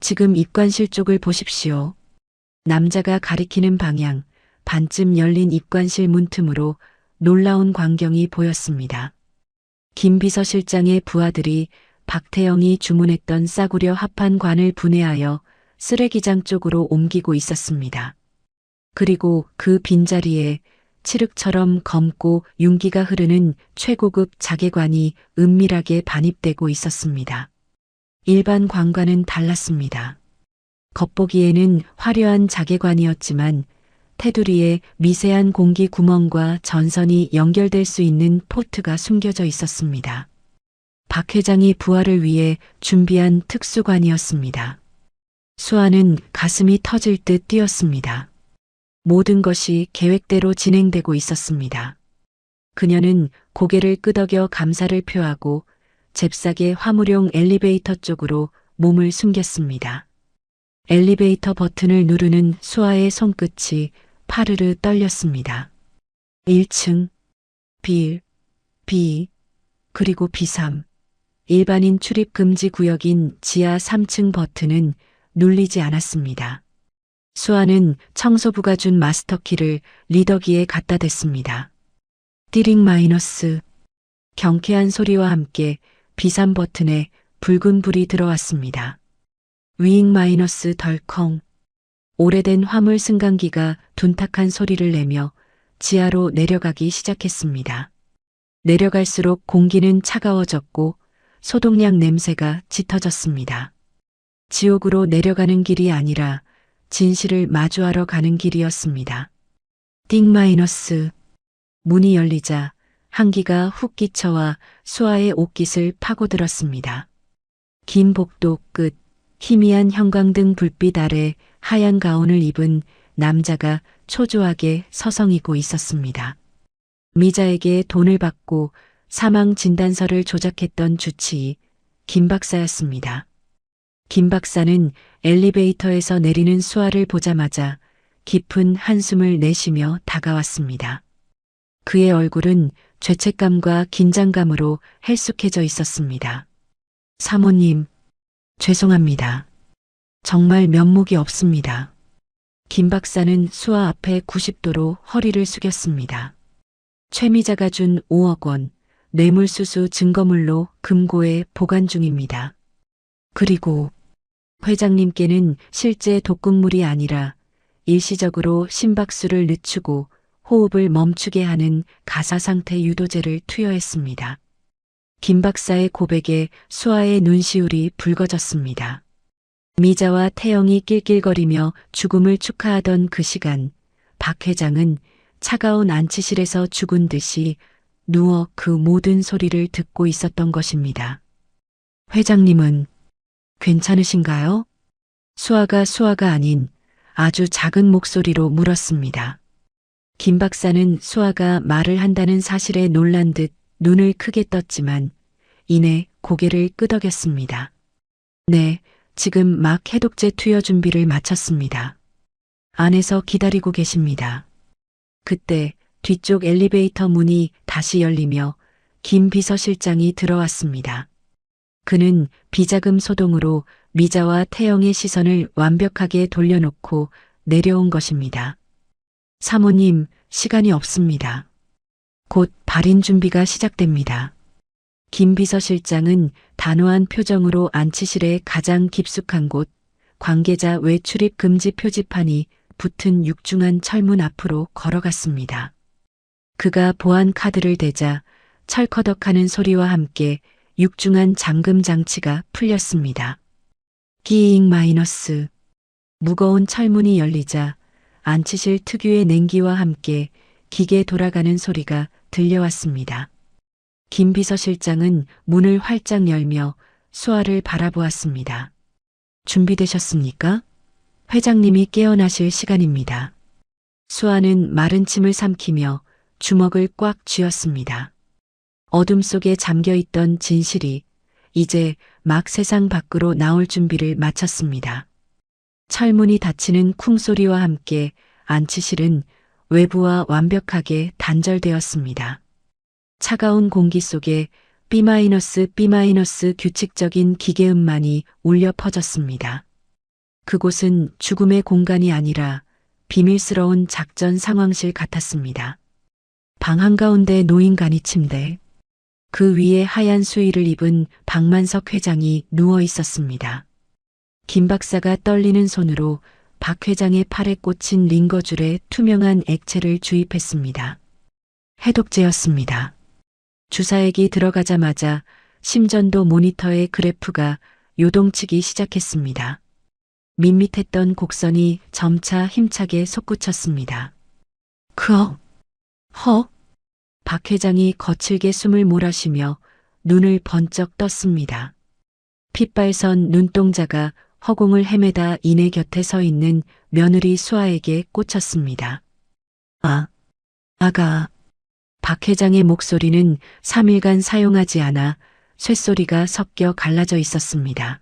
[SPEAKER 1] 지금 입관실 쪽을 보십시오. 남자가 가리키는 방향, 반쯤 열린 입관실 문틈으로 놀라운 광경이 보였습니다. 김 비서실장의 부하들이 박태영이 주문했던 싸구려 합판관을 분해하여 쓰레기장 쪽으로 옮기고 있었습니다. 그리고 그 빈자리에 칠흑처럼 검고 윤기가 흐르는 최고급 자개관이 은밀하게 반입되고 있었습니다. 일반 관과는 달랐습니다. 겉보기에는 화려한 자개관이었지만 테두리에 미세한 공기 구멍과 전선이 연결될 수 있는 포트가 숨겨져 있었습니다. 박 회장이 부하를 위해 준비한 특수관이었습니다. 수아는 가슴이 터질 듯 뛰었습니다. 모든 것이 계획대로 진행되고 있었습니다. 그녀는 고개를 끄덕여 감사를 표하고 잽싸게 화물용 엘리베이터 쪽으로 몸을 숨겼습니다. 엘리베이터 버튼을 누르는 수아의 손끝이 파르르 떨렸습니다. 1층, B1, B2, 그리고 B3. 일반인 출입 금지 구역인 지하 3층 버튼은 눌리지 않았습니다. 수아는 청소부가 준 마스터키를 리더기에 갖다 댔습니다. 띠링 마이너스. 경쾌한 소리와 함께 B3 버튼에 붉은 불이 들어왔습니다. 위잉 마이너스 덜컹. 오래된 화물 승강기가 둔탁한 소리를 내며 지하로 내려가기 시작했습니다. 내려갈수록 공기는 차가워졌고 소독약 냄새가 짙어졌습니다. 지옥으로 내려가는 길이 아니라 진실을 마주하러 가는 길이었습니다. 띵 마이너스. 문이 열리자 한기가 훅 끼쳐와 수아의 옷깃을 파고들었습니다. 긴 복도 끝, 희미한 형광등 불빛 아래 하얀 가운을 입은 남자가 초조하게 서성이고 있었습니다. 미자에게 돈을 받고 사망 진단서를 조작했던 주치의 김 박사였습니다. 김 박사는 엘리베이터에서 내리는 수아를 보자마자 깊은 한숨을 내쉬며 다가왔습니다. 그의 얼굴은 죄책감과 긴장감으로 헬쑥해져 있었습니다. 사모님, 죄송합니다. 정말 면목이 없습니다. 김 박사는 수아 앞에 90도로 허리를 숙였습니다. 최미자가 준 5억 원, 뇌물수수 증거물로 금고에 보관 중입니다. 그리고 회장님께는 실제 독극물이 아니라 일시적으로 심박수를 늦추고 호흡을 멈추게 하는 가사상태 유도제를 투여했습니다. 김 박사의 고백에 수아의 눈시울이 붉어졌습니다. 미자와 태영이 낄낄거리며 죽음을 축하하던 그 시간, 박 회장은 차가운 안치실에서 죽은 듯이 누워 그 모든 소리를 듣고 있었던 것입니다. 회장님은 괜찮으신가요? 수아가 아닌 아주 작은 목소리로 물었습니다. 김 박사는 수아가 말을 한다는 사실에 놀란 듯 눈을 크게 떴지만 이내 고개를 끄덕였습니다. 네, 지금 막 해독제 투여 준비를 마쳤습니다. 안에서 기다리고 계십니다. 그때 뒤쪽 엘리베이터 문이 다시 열리며 김 비서실장이 들어왔습니다. 그는 비자금 소동으로 미자와 태영의 시선을 완벽하게 돌려놓고 내려온 것입니다. 사모님, 시간이 없습니다. 곧 발인 준비가 시작됩니다. 김 비서실장은 단호한 표정으로 안치실의 가장 깊숙한 곳, 관계자 외출입 금지 표지판이 붙은 육중한 철문 앞으로 걸어갔습니다. 그가 보안 카드를 대자 철커덕하는 소리와 함께 육중한 잠금 장치가 풀렸습니다. 끼잉 마이너스. 무거운 철문이 열리자 안치실 특유의 냉기와 함께 기계 돌아가는 소리가 들려왔습니다. 김 비서실장은 문을 활짝 열며 수아를 바라보았습니다. 준비되셨습니까? 회장님이 깨어나실 시간입니다. 수아는 마른 침을 삼키며 주먹을 꽉 쥐었습니다. 어둠 속에 잠겨있던 진실이 이제 막 세상 밖으로 나올 준비를 마쳤습니다. 철문이 닫히는 쿵소리와 함께 안치실은 외부와 완벽하게 단절되었습니다. 차가운 공기 속에 B- 규칙적인 기계음만이 울려 퍼졌습니다. 그곳은 죽음의 공간이 아니라 비밀스러운 작전 상황실 같았습니다. 방 한가운데 노인간이 침대, 그 위에 하얀 수의를 입은 박만석 회장이 누워 있었습니다. 김 박사가 떨리는 손으로 박 회장의 팔에 꽂힌 링거줄에 투명한 액체를 주입했습니다. 해독제였습니다. 주사액이 들어가자마자 심전도 모니터의 그래프가 요동치기 시작했습니다. 밋밋했던 곡선이 점차 힘차게 솟구쳤습니다. 허. 박 회장이 거칠게 숨을 몰아쉬며 눈을 번쩍 떴습니다. 핏발선 눈동자가 허공을 헤매다 이내 곁에 서 있는 며느리 수아에게 꽂혔습니다. 아, 아가. 박 회장의 목소리는 3일간 사용하지 않아 쇳소리가 섞여 갈라져 있었습니다.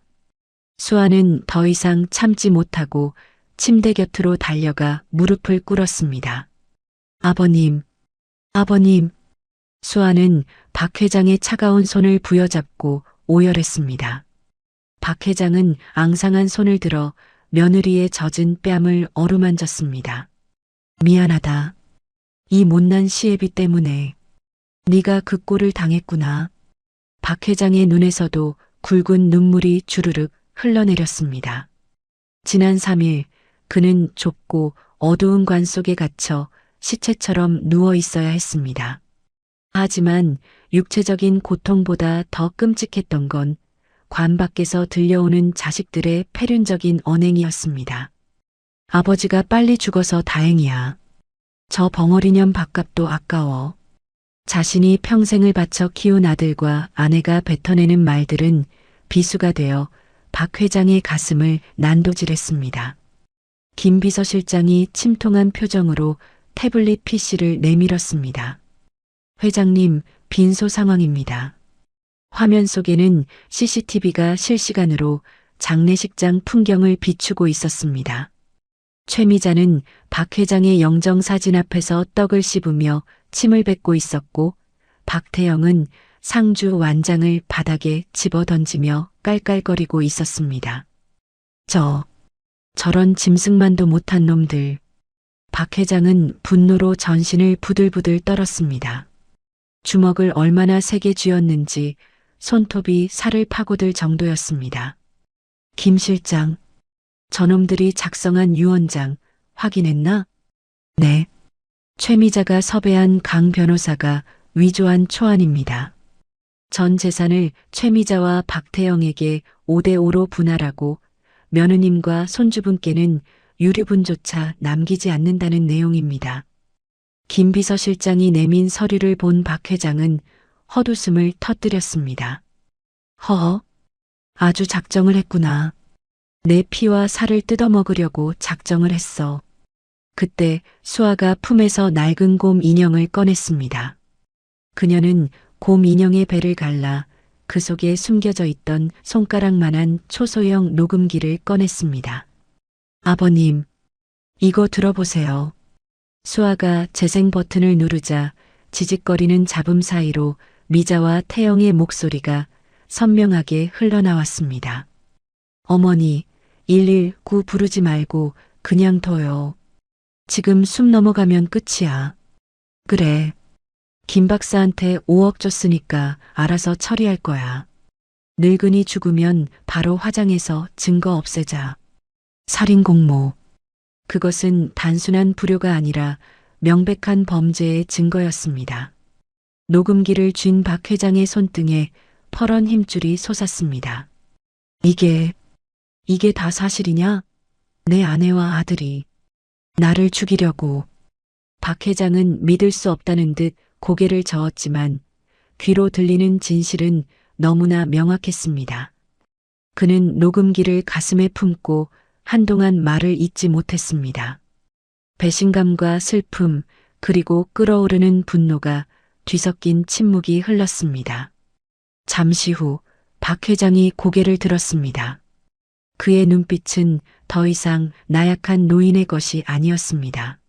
[SPEAKER 1] 수아는 더 이상 참지 못하고 침대 곁으로 달려가 무릎을 꿇었습니다. 아버님, 아버님. 수아는 박 회장의 차가운 손을 부여잡고 오열했습니다. 박 회장은 앙상한 손을 들어 며느리의 젖은 뺨을 어루만졌습니다. 미안하다. 이 못난 시애비 때문에 네가 그 꼴을 당했구나. 박 회장의 눈에서도 굵은 눈물이 주르륵 흘러내렸습니다. 지난 3일 그는 좁고 어두운 관 속에 갇혀 시체처럼 누워 있어야 했습니다. 하지만 육체적인 고통보다 더 끔찍했던 건 관 밖에서 들려오는 자식들의 패륜적인 언행이었습니다. 아버지가 빨리 죽어서 다행이야. 저 벙어리년 밥값도 아까워. 자신이 평생을 바쳐 키운 아들과 아내가 뱉어내는 말들은 비수가 되어 박 회장의 가슴을 난도질했습니다. 김 비서실장이 침통한 표정으로 태블릿 PC를 내밀었습니다. 회장님, 빈소 상황입니다. 화면 속에는 CCTV가 실시간으로 장례식장 풍경을 비추고 있었습니다. 최미자는 박 회장의 영정사진 앞에서 떡을 씹으며 침을 뱉고 있었고 박태영은 상주 완장을 바닥에 집어던지며 깔깔거리고 있었습니다. 저런 짐승만도 못한 놈들. 박 회장은 분노로 전신을 부들부들 떨었습니다. 주먹을 얼마나 세게 쥐었는지 손톱이 살을 파고들 정도였습니다. 김 실장, 저놈들이 작성한 유언장 확인했나? 네. 최미자가 섭외한 강 변호사가 위조한 초안입니다. 전 재산을 최미자와 박태영에게 5대5로 분할하고 며느님과 손주분께는 유류분조차 남기지 않는다는 내용입니다. 김 비서실장이 내민 서류를 본 박 회장은 헛웃음을 터뜨렸습니다. 허허, 아주 작정을 했구나. 내 피와 살을 뜯어먹으려고 작정을 했어. 그때 수아가 품에서 낡은 곰 인형을 꺼냈습니다. 그녀는 곰 인형의 배를 갈라 그 속에 숨겨져 있던 손가락만한 초소형 녹음기를 꺼냈습니다. 아버님, 이거 들어보세요. 수아가 재생 버튼을 누르자 지직거리는 잡음 사이로 미자와 태영의 목소리가 선명하게 흘러나왔습니다. 어머니, 119 부르지 말고 그냥 둬요. 지금 숨 넘어가면 끝이야. 그래. 김 박사한테 5억 줬으니까 알아서 처리할 거야. 늙은이 죽으면 바로 화장해서 증거 없애자. 살인 공모. 그것은 단순한 불효가 아니라 명백한 범죄의 증거였습니다. 녹음기를 쥔 박 회장의 손등에 퍼런 힘줄이 솟았습니다. 이게 다 사실이냐? 내 아내와 아들이 나를 죽이려고. 박 회장은 믿을 수 없다는 듯 고개를 저었지만 귀로 들리는 진실은 너무나 명확했습니다. 그는 녹음기를 가슴에 품고 한동안 말을 잇지 못했습니다. 배신감과 슬픔 그리고 끓어오르는 분노가 뒤섞인 침묵이 흘렀습니다. 잠시 후 박 회장이 고개를 들었습니다. 그의 눈빛은 더 이상 나약한 노인의 것이 아니었습니다.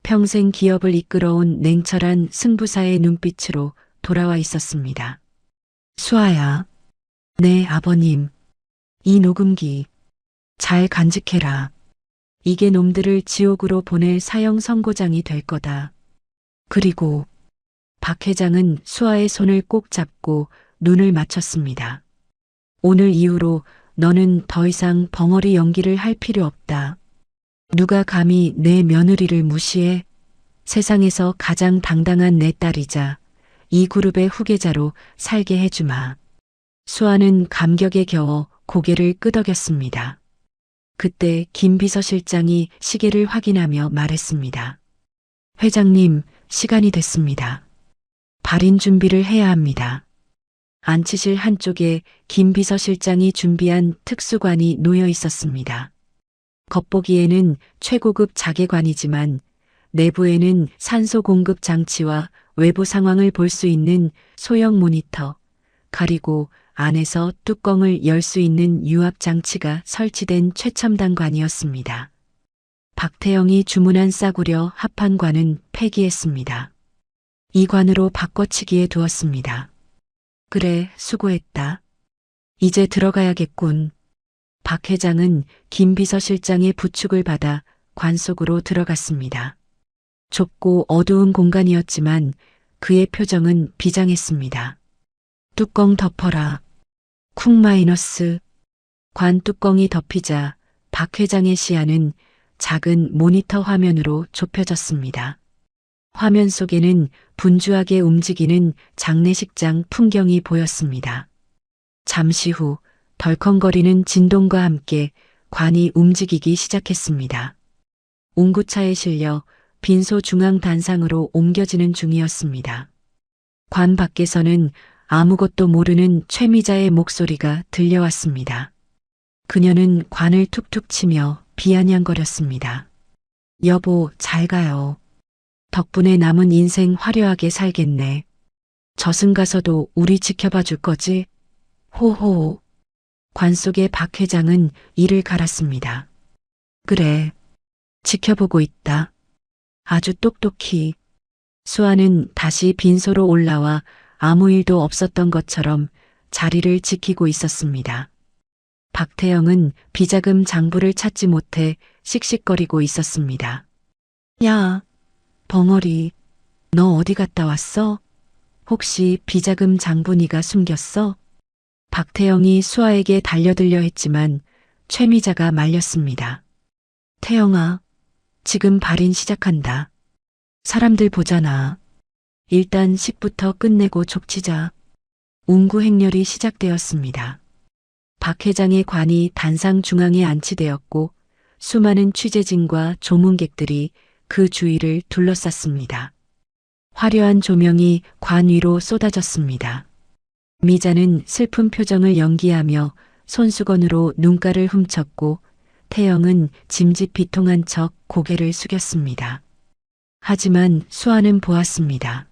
[SPEAKER 1] 평생 기업을 이끌어온 냉철한 승부사의 눈빛으로 돌아와 있었습니다. 수아야, 네 아버님, 이 녹음기 잘 간직해라. 이게 놈들을 지옥으로 보낼 사형 선고장이 될 거다. 그리고 박 회장은 수아의 손을 꼭 잡고 눈을 맞췄습니다. 오늘 이후로 너는 더 이상 벙어리 연기를 할 필요 없다. 누가 감히 내 며느리를 무시해? 세상에서 가장 당당한 내 딸이자 이 그룹의 후계자로 살게 해주마. 수아는 감격에 겨워 고개를 끄덕였습니다. 그때 김 비서실장이 시계를 확인하며 말했습니다. 회장님, 시간이 됐습니다. 발인 준비를 해야 합니다. 안치실 한쪽에 김 비서실장이 준비한 특수관이 놓여 있었습니다. 겉보기에는 최고급 자개관이지만 내부에는 산소 공급 장치와 외부 상황을 볼 수 있는 소형 모니터, 그리고 안에서 뚜껑을 열 수 있는 유압 장치가 설치된 최첨단 관이었습니다. 박태영이 주문한 싸구려 합판관은 폐기했습니다. 이 관으로 바꿔치기에 두었습니다. 그래, 수고했다. 이제 들어가야겠군. 박 회장은 김 비서실장의 부축을 받아 관 속으로 들어갔습니다. 좁고 어두운 공간이었지만 그의 표정은 비장했습니다. 뚜껑 덮어라. 쿵 마이너스. 관 뚜껑이 덮이자 박 회장의 시야는 작은 모니터 화면으로 좁혀졌습니다. 화면 속에는 분주하게 움직이는 장례식장 풍경이 보였습니다. 잠시 후 덜컹거리는 진동과 함께 관이 움직이기 시작했습니다. 옹구차에 실려 빈소 중앙 단상으로 옮겨지는 중이었습니다. 관 밖에서는 아무것도 모르는 최미자의 목소리가 들려왔습니다. 그녀는 관을 툭툭 치며 비아냥거렸습니다. 여보, 잘 가요. 덕분에 남은 인생 화려하게 살겠네. 저승 가서도 우리 지켜봐 줄 거지? 호호. 관 속의 박 회장은 이를 갈았습니다. 그래. 지켜보고 있다. 아주 똑똑히. 수아는 다시 빈소로 올라와 아무 일도 없었던 것처럼 자리를 지키고 있었습니다. 박태영은 비자금 장부를 찾지 못해 씩씩거리고 있었습니다. 야, 벙어리, 너 어디 갔다 왔어? 혹시 비자금 장부 네가 숨겼어? 박태영이 수아에게 달려들려 했지만 최미자가 말렸습니다. 태영아, 지금 발인 시작한다. 사람들 보잖아. 일단 식부터 끝내고 족치자. 운구 행렬이 시작되었습니다. 박 회장의 관이 단상 중앙에 안치되었고 수많은 취재진과 조문객들이 그 주위를 둘러쌌습니다. 화려한 조명이 관 위로 쏟아졌습니다. 미자는 슬픈 표정을 연기하며 손수건으로 눈가를 훔쳤고 태영은 짐짓 비통한 척 고개를 숙였습니다. 하지만 수아는 보았습니다.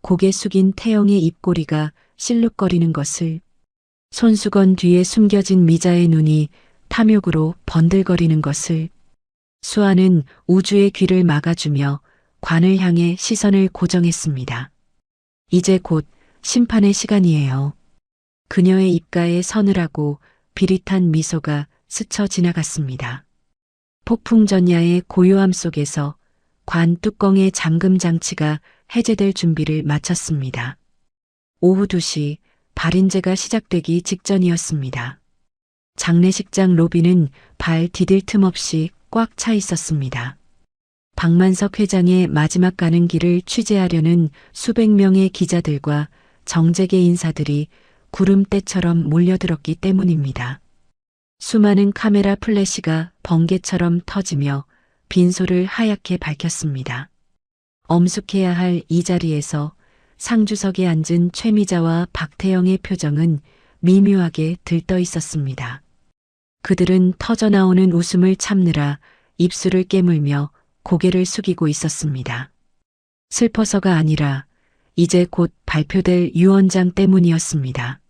[SPEAKER 1] 고개 숙인 태영의 입꼬리가 실룩거리는 것을, 손수건 뒤에 숨겨진 미자의 눈이 탐욕으로 번들거리는 것을. 수아는 우주의 귀를 막아주며 관을 향해 시선을 고정했습니다. 이제 곧 심판의 시간이에요. 그녀의 입가에 서늘하고 비릿한 미소가 스쳐 지나갔습니다. 폭풍전야의 고요함 속에서 관 뚜껑의 잠금 장치가 해제될 준비를 마쳤습니다. 오후 2시 발인제가 시작되기 직전이었습니다. 장례식장 로비는 발 디딜 틈 없이 꽉 차 있었습니다. 박만석 회장의 마지막 가는 길을 취재하려는 수백 명의 기자들과 정재계 인사들이 구름대처럼 몰려들었기 때문입니다. 수많은 카메라 플래시가 번개처럼 터지며 빈소를 하얗게 밝혔습니다. 엄숙해야 할 이 자리에서 상주석에 앉은 최미자와 박태영의 표정은 미묘하게 들떠 있었습니다. 그들은 터져나오는 웃음을 참느라 입술을 깨물며 고개를 숙이고 있었습니다. 슬퍼서가 아니라 이제 곧 발표될 유언장 때문이었습니다.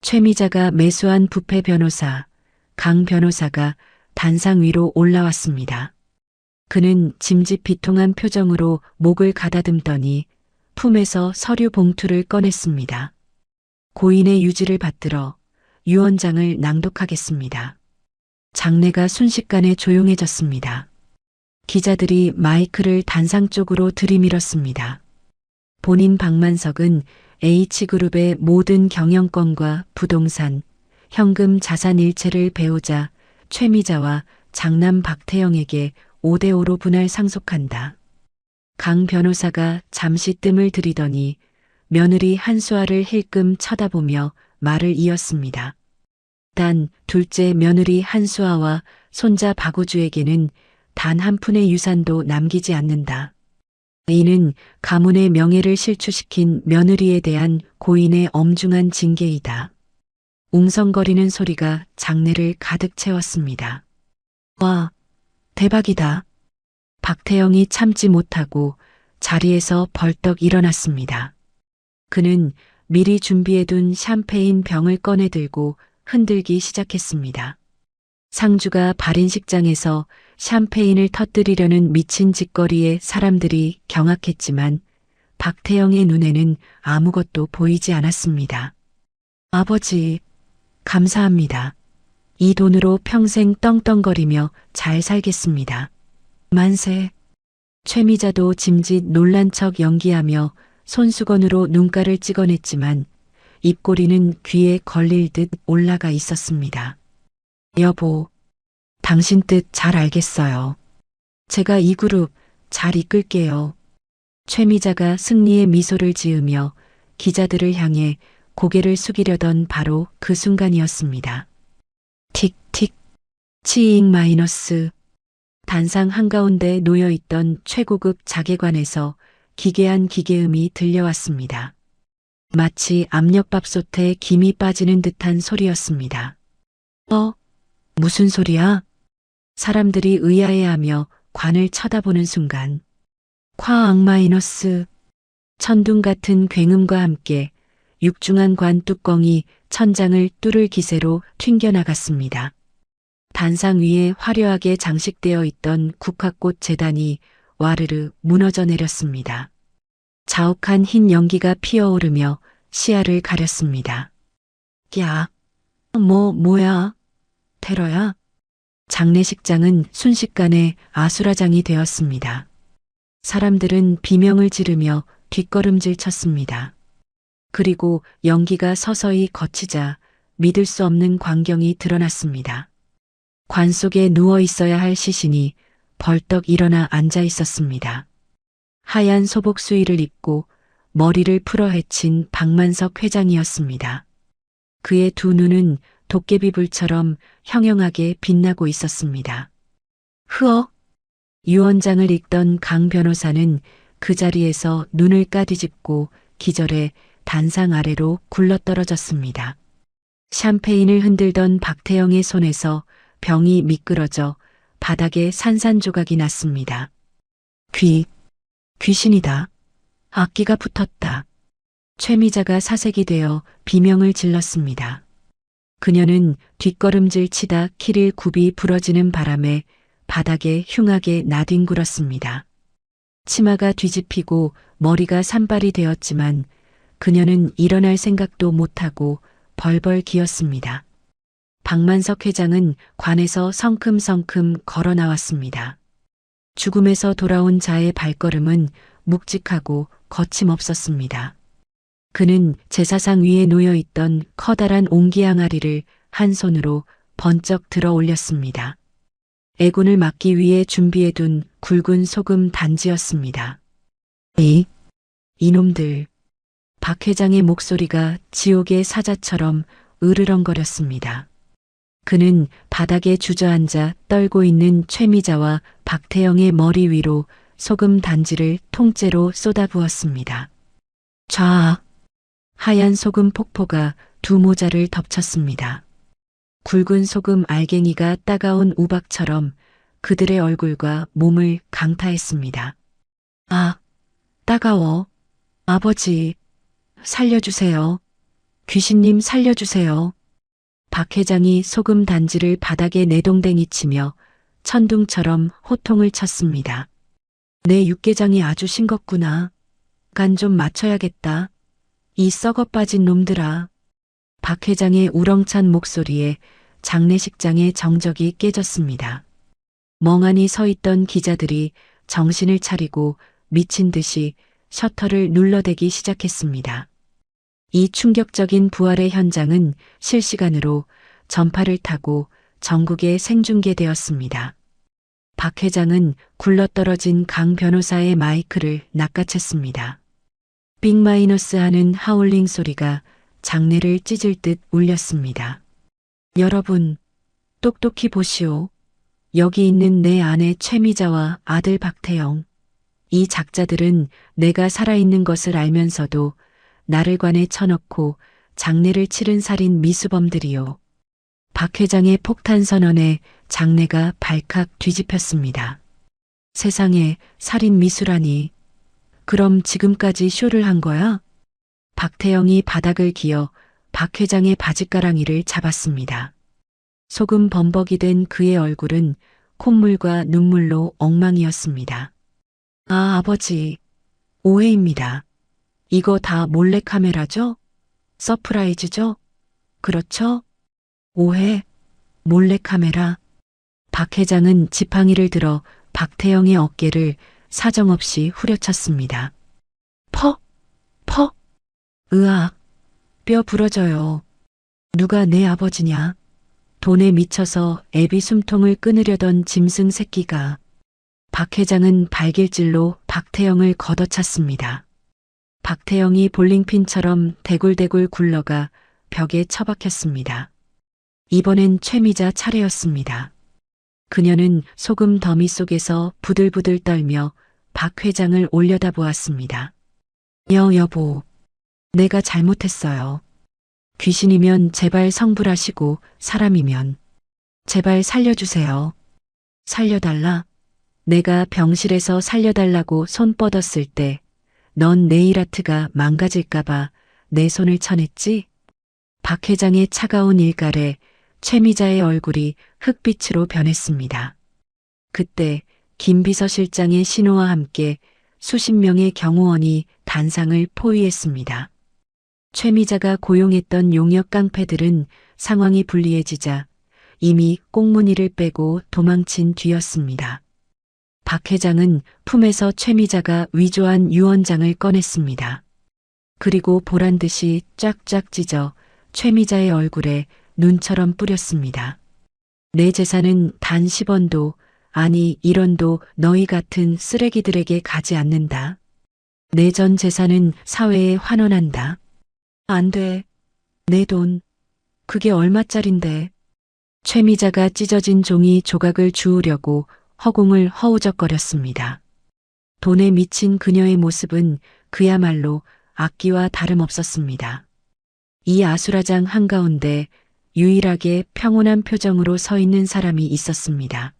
[SPEAKER 1] 최미자가 매수한 부패 변호사, 강 변호사가 단상 위로 올라왔습니다. 그는 짐짓 비통한 표정으로 목을 가다듬더니 품에서 서류 봉투를 꺼냈습니다. 고인의 유지를 받들어 유언장을 낭독하겠습니다. 장내가 순식간에 조용해졌습니다. 기자들이 마이크를 단상 쪽으로 들이밀었습니다. 본인 박만석은 H그룹의 모든 경영권과 부동산, 현금 자산 일체를 배우자 최미자와 장남 박태영에게 5대5로 분할 상속한다. 강 변호사가 잠시 뜸을 들이더니 며느리 한수아를 힐끔 쳐다보며 말을 이었습니다. 단 둘째 며느리 한수아와 손자 박우주에게는 단 한 푼의 유산도 남기지 않는다. 이는 가문의 명예를 실추시킨 며느리에 대한 고인의 엄중한 징계이다. 웅성거리는 소리가 장내를 가득 채웠습니다. 와, 대박이다. 박태영이 참지 못하고 자리에서 벌떡 일어났습니다. 그는 미리 준비해둔 샴페인 병을 꺼내 들고 흔들기 시작했습니다. 상주가 발인식장에서 샴페인을 터뜨리려는 미친 짓거리에 사람들이 경악했지만 박태영의 눈에는 아무것도 보이지 않았습니다. 아버지, 감사합니다. 이 돈으로 평생 떵떵거리며 잘 살겠습니다. 만세. 최미자도 짐짓 놀란 척 연기하며 손수건으로 눈가를 찍어냈지만 입꼬리는 귀에 걸릴 듯 올라가 있었습니다. 여보, 당신 뜻 잘 알겠어요. 제가 이 그룹 잘 이끌게요. 최미자가 승리의 미소를 지으며 기자들을 향해 고개를 숙이려던 바로 그 순간이었습니다. 틱틱, 치잉 마이너스. 단상 한가운데 놓여있던 최고급 자개관에서 기괴한 기계음이 들려왔습니다. 마치 압력밥솥에 김이 빠지는 듯한 소리였습니다. 무슨 소리야? 사람들이 의아해하며 관을 쳐다보는 순간 콰악 마이너스. 천둥 같은 굉음과 함께 육중한 관 뚜껑이 천장을 뚫을 기세로 튕겨나갔습니다. 단상 위에 화려하게 장식되어 있던 국화꽃 재단이 와르르 무너져 내렸습니다. 자욱한 흰 연기가 피어오르며 시야를 가렸습니다. 야, 뭐야? 테러야? 장례식장은 순식간에 아수라장이 되었습니다. 사람들은 비명을 지르며 뒷걸음질 쳤습니다. 그리고 연기가 서서히 걷히자 믿을 수 없는 광경이 드러났습니다. 관 속에 누워 있어야 할 시신이 벌떡 일어나 앉아 있었습니다. 하얀 소복 수의를 입고 머리를 풀어 헤친 박만석 회장이었습니다. 그의 두 눈은 도깨비불처럼 형형하게 빛나고 있었습니다. 흐억! 유언장을 읽던 강 변호사는 그 자리에서 눈을 까디집고 기절해 단상 아래로 굴러떨어졌습니다. 샴페인을 흔들던 박태영의 손에서 병이 미끄러져 바닥에 산산조각이 났습니다. 귀신이다. 악기가 붙었다. 최미자가 사색이 되어 비명을 질렀습니다. 그녀는 뒷걸음질 치다 키를 굽이 부러지는 바람에 바닥에 흉하게 나뒹굴었습니다. 치마가 뒤집히고 머리가 산발이 되었지만 그녀는 일어날 생각도 못하고 벌벌 기었습니다. 박만석 회장은 관에서 성큼성큼 걸어 나왔습니다. 죽음에서 돌아온 자의 발걸음은 묵직하고 거침없었습니다. 그는 제사상 위에 놓여있던 커다란 옹기항아리를 한 손으로 번쩍 들어 올렸습니다. 애군을 막기 위해 준비해둔 굵은 소금 단지였습니다. 이놈들. 박 회장의 목소리가 지옥의 사자처럼 으르렁거렸습니다. 그는 바닥에 주저앉아 떨고 있는 최미자와 박태영의 머리 위로 소금 단지를 통째로 쏟아부었습니다. 좌악! 하얀 소금 폭포가 두 모자를 덮쳤습니다. 굵은 소금 알갱이가 따가운 우박처럼 그들의 얼굴과 몸을 강타했습니다. 아, 따가워. 아버지, 살려주세요. 귀신님 살려주세요. 박 회장이 소금 단지를 바닥에 내동댕이 치며 천둥처럼 호통을 쳤습니다. 내 육개장이 아주 싱겁구나. 간 좀 맞춰야겠다. 이 썩어 빠진 놈들아. 박 회장의 우렁찬 목소리에 장례식장의 정적이 깨졌습니다. 멍하니 서 있던 기자들이 정신을 차리고 미친 듯이 셔터를 눌러대기 시작했습니다. 이 충격적인 부활의 현장은 실시간으로 전파를 타고 전국에 생중계되었습니다. 박 회장은 굴러떨어진 강 변호사의 마이크를 낚아챘습니다. 빅 마이너스 하는 하울링 소리가 장내를 찢을 듯 울렸습니다. 여러분, 똑똑히 보시오. 여기 있는 내 아내 최미자와 아들 박태영. 이 작자들은 내가 살아있는 것을 알면서도 나를 관에 쳐넣고 장례를 치른 살인 미수범들이요. 박 회장의 폭탄 선언에 장내가 발칵 뒤집혔습니다. 세상에 살인 미수라니. 그럼 지금까지 쇼를 한 거야? 박태영이 바닥을 기어 박 회장의 바짓가랑이를 잡았습니다. 소금 범벅이 된 그의 얼굴은 콧물과 눈물로 엉망이었습니다. 아, 아버지. 오해입니다. 이거 다 몰래카메라죠? 서프라이즈죠? 그렇죠? 오해, 몰래카메라. 박 회장은 지팡이를 들어 박태영의 어깨를 사정없이 후려쳤습니다. 퍽! 퍽! 으악! 뼈 부러져요. 누가 내 아버지냐? 돈에 미쳐서 애비 숨통을 끊으려던 짐승 새끼가. 박 회장은 발길질로 박태영을 걷어찼습니다. 박태영이 볼링핀처럼 대굴대굴 굴러가 벽에 처박혔습니다. 이번엔 최미자 차례였습니다. 그녀는 소금 더미 속에서 부들부들 떨며 박 회장을 올려다보았습니다. 여보, 내가 잘못했어요. 귀신이면 제발 성불하시고 사람이면 제발 살려주세요. 살려달라? 내가 병실에서 살려달라고 손 뻗었을 때 넌 네일 아트가 망가질까봐 내 손을 쳐냈지? 박 회장의 차가운 일갈에 최미자의 얼굴이 흑빛으로 변했습니다. 그때 김 비서실장의 신호와 함께 수십 명의 경호원이 단상을 포위했습니다. 최미자가 고용했던 용역 깡패들은 상황이 불리해지자 이미 꽁무니를 빼고 도망친 뒤였습니다. 박 회장은 품에서 최미자가 위조한 유언장을 꺼냈습니다. 그리고 보란듯이 쫙쫙 찢어 최미자의 얼굴에 눈처럼 뿌렸습니다. 내 재산은 단 10원도 아니 1원도 너희 같은 쓰레기들에게 가지 않는다. 내 전 재산은 사회에 환원한다. 안 돼. 내 돈. 그게 얼마짜린데. 최미자가 찢어진 종이 조각을 주우려고 허공을 허우적거렸습니다. 돈에 미친 그녀의 모습은 그야말로 악기와 다름없었습니다. 이 아수라장 한가운데 유일하게 평온한 표정으로 서 있는 사람이 있었습니다.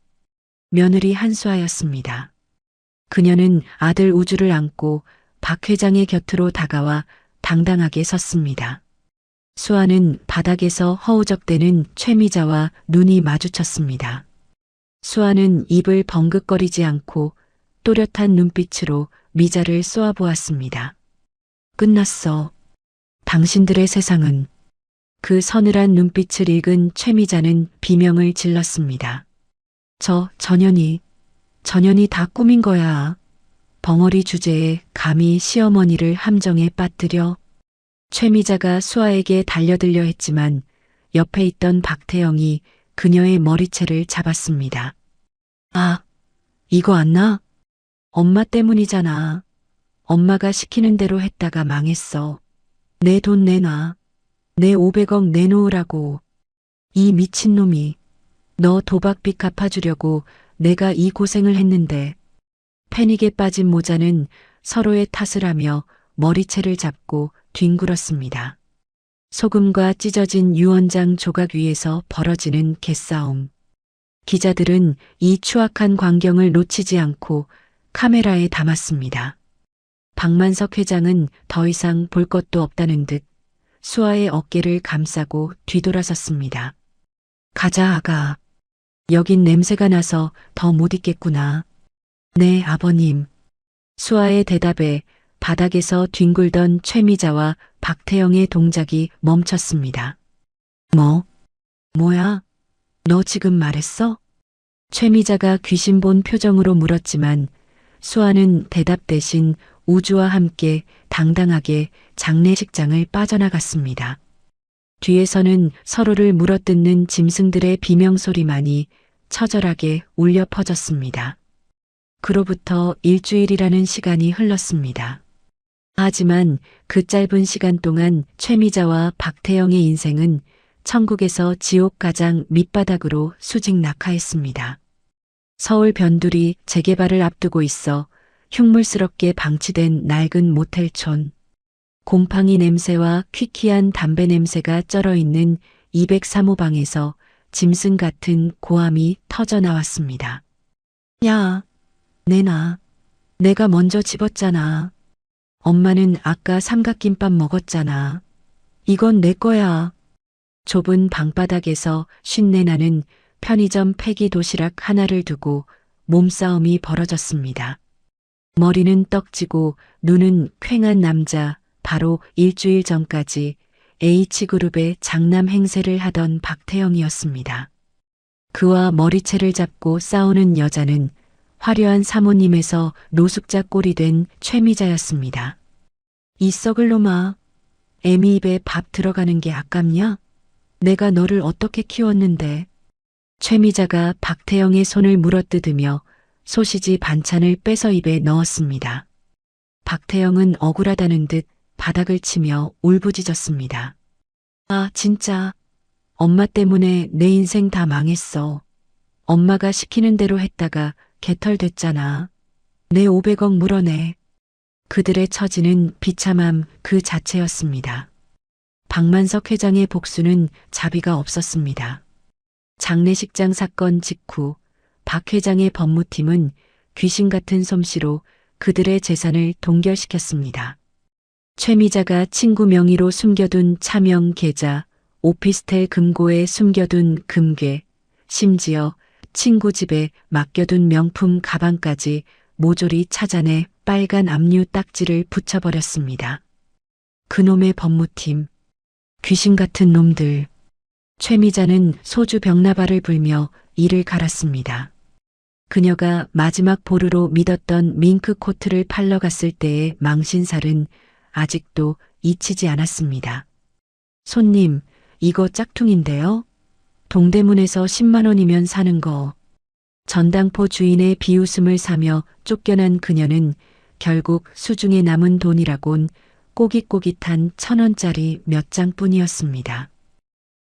[SPEAKER 1] 며느리 한수아였습니다. 그녀는 아들 우주를 안고 박 회장의 곁으로 다가와 당당하게 섰습니다. 수아는 바닥에서 허우적대는 최미자와 눈이 마주쳤습니다. 수아는 입을 벙긋거리지 않고 또렷한 눈빛으로 미자를 쏘아보았습니다. 끝났어. 당신들의 세상은. 그 서늘한 눈빛을 읽은 최미자는 비명을 질렀습니다. 전현이 다 꾸민 거야. 벙어리 주제에 감히 시어머니를 함정에 빠뜨려. 최미자가 수아에게 달려들려 했지만 옆에 있던 박태영이 그녀의 머리채를 잡았습니다. 아, 이거 안 나? 엄마 때문이잖아. 엄마가 시키는 대로 했다가 망했어. 내 돈 내놔. 내 500억 내놓으라고. 이 미친놈이. 너 도박빚 갚아주려고 내가 이 고생을 했는데. 패닉에 빠진 모자는 서로의 탓을 하며 머리채를 잡고 뒹굴었습니다. 소금과 찢어진 유언장 조각 위에서 벌어지는 개싸움. 기자들은 이 추악한 광경을 놓치지 않고 카메라에 담았습니다. 박만석 회장은 더 이상 볼 것도 없다는 듯 수아의 어깨를 감싸고 뒤돌아섰습니다. 가자, 아가. 여긴 냄새가 나서 더 못 있겠구나. 네, 아버님. 수아의 대답에 바닥에서 뒹굴던 최미자와 박태영의 동작이 멈췄습니다. 뭐야? 너 지금 말했어? 최미자가 귀신 본 표정으로 물었지만 수아는 대답 대신 우주와 함께 당당하게 장례식장을 빠져나갔습니다. 뒤에서는 서로를 물어뜯는 짐승들의 비명소리만이 처절하게 울려 퍼졌습니다. 그로부터 일주일이라는 시간이 흘렀습니다. 하지만 그 짧은 시간 동안 최미자와 박태영의 인생은 천국에서 지옥 가장 밑바닥으로 수직 낙하했습니다. 서울 변두리 재개발을 앞두고 있어 흉물스럽게 방치된 낡은 모텔촌. 곰팡이 냄새와 퀴퀴한 담배 냄새가 쩔어있는 203호방에서 짐승 같은 고함이 터져 나왔습니다. 야, 내놔. 내가 먼저 집었잖아. 엄마는 아까 삼각김밥 먹었잖아. 이건 내 거야. 좁은 방바닥에서 쉰내 나는 편의점 폐기 도시락 하나를 두고 몸싸움이 벌어졌습니다. 머리는 떡지고 눈은 퀭한 남자, 바로 일주일 전까지 H그룹의 장남 행세를 하던 박태영이었습니다. 그와 머리채를 잡고 싸우는 여자는 화려한 사모님에서 노숙자 꼴이 된 최미자였습니다. 이 썩을 놈아, 애미 입에 밥 들어가는 게 아깝냐? 내가 너를 어떻게 키웠는데. 최미자가 박태영의 손을 물어뜯으며 소시지 반찬을 빼서 입에 넣었습니다. 박태영은 억울하다는 듯 바닥을 치며 울부짖었습니다. 아, 진짜. 엄마 때문에 내 인생 다 망했어. 엄마가 시키는 대로 했다가 개털됐잖아. 내 500억 물어내. 그들의 처지는 비참함 그 자체였습니다. 박만석 회장의 복수는 자비가 없었습니다. 장례식장 사건 직후 박 회장의 법무팀은 귀신 같은 솜씨로 그들의 재산을 동결시켰습니다. 최미자가 친구 명의로 숨겨둔 차명 계좌, 오피스텔 금고에 숨겨둔 금괴, 심지어 친구 집에 맡겨둔 명품 가방까지 모조리 찾아내 빨간 압류 딱지를 붙여버렸습니다. 그놈의 법무팀, 귀신 같은 놈들. 최미자는 소주 벽나발을 불며 이를 갈았습니다. 그녀가 마지막 보루로 믿었던 밍크 코트를 팔러 갔을 때의 망신살은 아직도 잊히지 않았습니다. 손님, 이거 짝퉁인데요? 동대문에서 10만 원이면 사는 거. 전당포 주인의 비웃음을 사며 쫓겨난 그녀는 결국 수중에 남은 돈이라곤 꼬깃꼬깃한 1,000원짜리 몇 장뿐이었습니다.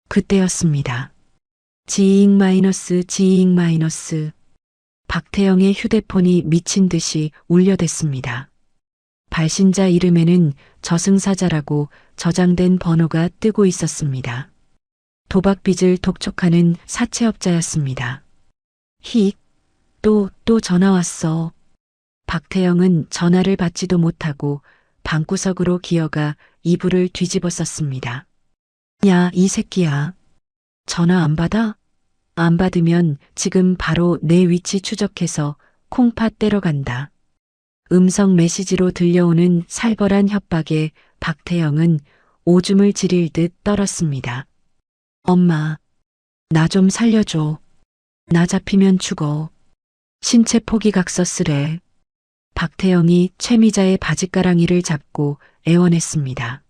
[SPEAKER 1] 그때였습니다. 지잉 마이너스. 박태영의 휴대폰이 미친 듯이 울려댔습니다. 발신자 이름에는 저승사자라고 저장된 번호가 뜨고 있었습니다. 도박빚을 독촉하는 사채업자였습니다. 힉, 또 전화 왔어. 박태영은 전화를 받지도 못하고 방구석으로 기어가 이불을 뒤집어 썼습니다. 야, 이 새끼야. 전화 안 받아? 안 받으면 지금 바로 내 위치 추적해서 콩팥 때려 간다. 음성 메시지로 들려오는 살벌한 협박에 박태영은 오줌을 지릴 듯 떨었습니다. 엄마, 나 좀 살려줘. 나 잡히면 죽어. 신체 포기각서 쓰래. 박태영이 최미자의 바짓가랑이를 잡고 애원했습니다.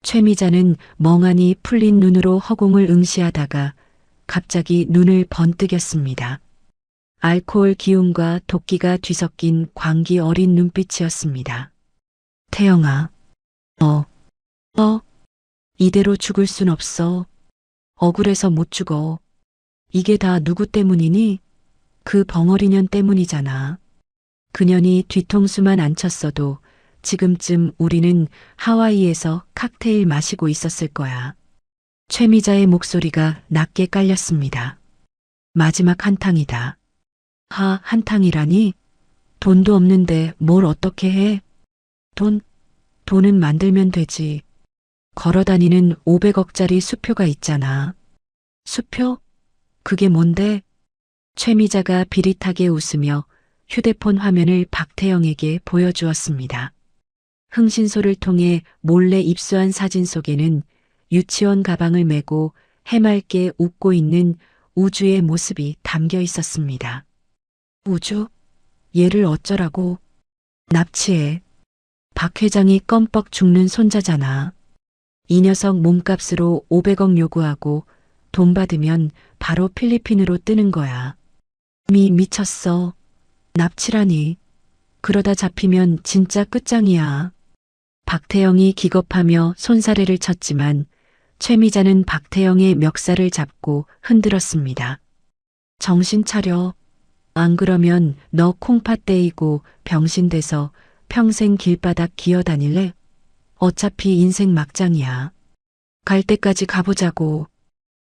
[SPEAKER 1] 최미자는 멍하니 풀린 눈으로 허공을 응시하다가 갑자기 눈을 번뜩였습니다. 알코올 기운과 도끼가 뒤섞인 광기 어린 눈빛이었습니다. 태영아, 이대로 죽을 순 없어. 억울해서 못 죽어. 이게 다 누구 때문이니? 그 벙어리년 때문이잖아. 그년이 뒤통수만 안 쳤어도 지금쯤 우리는 하와이에서 칵테일 마시고 있었을 거야. 최미자의 목소리가 낮게 깔렸습니다. 마지막 한탕이다. 한탕이라니? 돈도 없는데 뭘 어떻게 해? 돈은 만들면 되지. 걸어다니는 500억짜리 수표가 있잖아. 수표? 그게 뭔데? 최미자가 비릿하게 웃으며 휴대폰 화면을 박태영에게 보여주었습니다. 흥신소를 통해 몰래 입수한 사진 속에는 유치원 가방을 메고 해맑게 웃고 있는 우주의 모습이 담겨 있었습니다. 우주? 얘를 어쩌라고? 납치해. 박 회장이 껌뻑 죽는 손자잖아. 이 녀석 몸값으로 500억 요구하고 돈 받으면 바로 필리핀으로 뜨는 거야. 미쳤어. 납치라니. 그러다 잡히면 진짜 끝장이야. 박태영이 기겁하며 손사래를 쳤지만 최미자는 박태영의 멱살을 잡고 흔들었습니다. 정신 차려. 안 그러면 너 콩팥 떼이고 병신 돼서 평생 길바닥 기어다닐래? 어차피 인생 막장이야. 갈 때까지 가보자고.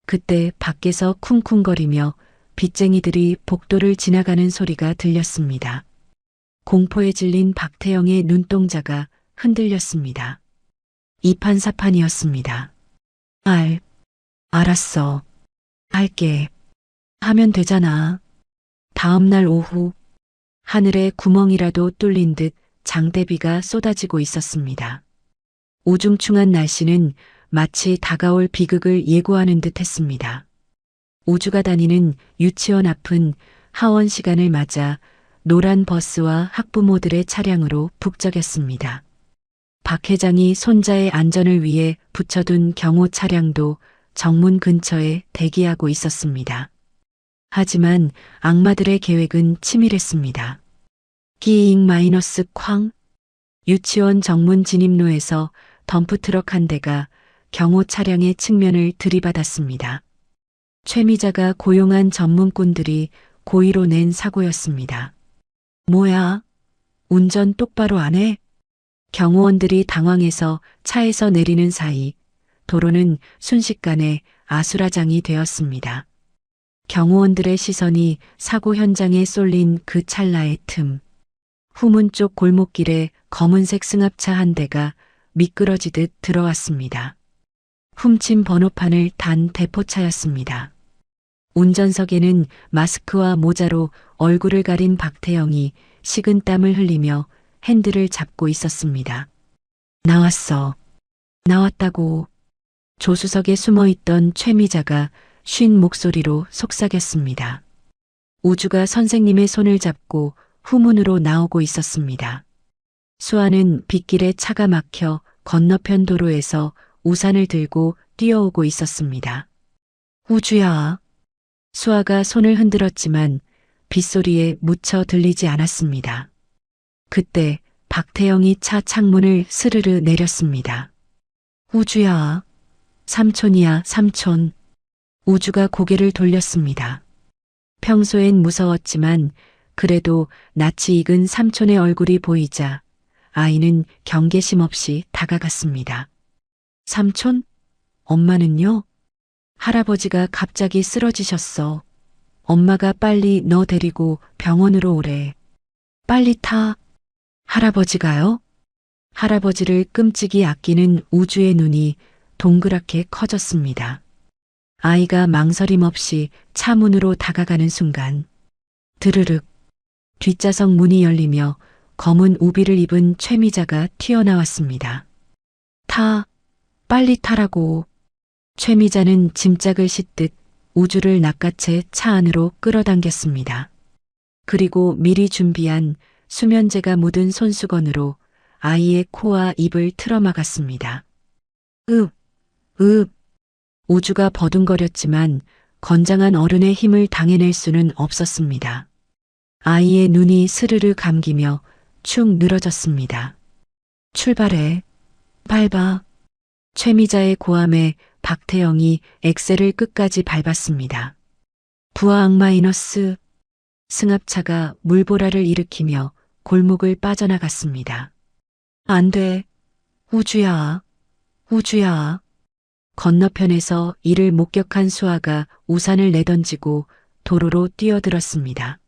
[SPEAKER 1] 그때 밖에서 쿵쿵거리며 빚쟁이들이 복도를 지나가는 소리가 들렸습니다. 공포에 질린 박태영의 눈동자가 흔들렸습니다. 이판사판이었습니다. 알았어. 할게. 하면 되잖아. 다음 날 오후 하늘에 구멍이라도 뚫린 듯 장대비가 쏟아지고 있었습니다. 우중충한 날씨는 마치 다가올 비극을 예고하는 듯 했습니다. 우주가 다니는 유치원 앞은 하원 시간을 맞아 노란 버스와 학부모들의 차량으로 북적였습니다. 박 회장이 손자의 안전을 위해 붙여둔 경호 차량도 정문 근처에 대기하고 있었습니다. 하지만 악마들의 계획은 치밀했습니다. 끼잉 마이너스 쾅. 유치원 정문 진입로에서 덤프트럭 한 대가 경호 차량의 측면을 들이받았습니다. 최미자가 고용한 전문꾼들이 고의로 낸 사고였습니다. 뭐야? 운전 똑바로 안 해? 경호원들이 당황해서 차에서 내리는 사이 도로는 순식간에 아수라장이 되었습니다. 경호원들의 시선이 사고 현장에 쏠린 그 찰나의 틈. 후문 쪽 골목길에 검은색 승합차 한 대가 미끄러지듯 들어왔습니다. 훔친 번호판을 단 대포차였습니다. 운전석에는 마스크와 모자로 얼굴을 가린 박태영이 식은땀을 흘리며 핸들을 잡고 있었습니다. 나왔어. 나왔다고. 조수석에 숨어있던 최미자가 쉰 목소리로 속삭였습니다. 우주가 선생님의 손을 잡고 후문으로 나오고 있었습니다. 수아는 빗길에 차가 막혀 건너편 도로에서 우산을 들고 뛰어오고 있었습니다. 우주야. 수아가 손을 흔들었지만 빗소리에 묻혀 들리지 않았습니다. 그때 박태영이 차 창문을 스르르 내렸습니다. 우주야. 삼촌이야, 삼촌. 우주가 고개를 돌렸습니다. 평소엔 무서웠지만 그래도 낯이 익은 삼촌의 얼굴이 보이자 아이는 경계심 없이 다가갔습니다. 삼촌? 엄마는요? 할아버지가 갑자기 쓰러지셨어. 엄마가 빨리 너 데리고 병원으로 오래. 빨리 타. 할아버지가요? 할아버지를 끔찍이 아끼는 우주의 눈이 동그랗게 커졌습니다. 아이가 망설임 없이 차 문으로 다가가는 순간 드르륵 뒷좌석 문이 열리며 검은 우비를 입은 최미자가 튀어나왔습니다. 타. 빨리 타라고. 최미자는 짐짝을 싣듯 우주를 낚아채 차 안으로 끌어당겼습니다. 그리고 미리 준비한 수면제가 묻은 손수건으로 아이의 코와 입을 틀어막았습니다. 우주가 버둥거렸지만 건장한 어른의 힘을 당해낼 수는 없었습니다. 아이의 눈이 스르르 감기며 축 늘어졌습니다. 출발해. 밟아. 최미자의 고함에 박태영이 엑셀을 끝까지 밟았습니다. 부하악 마이너스. 승합차가 물보라를 일으키며 골목을 빠져나갔습니다. 안 돼. 우주야. 우주야. 건너편에서 이를 목격한 수아가 우산을 내던지고 도로로 뛰어들었습니다.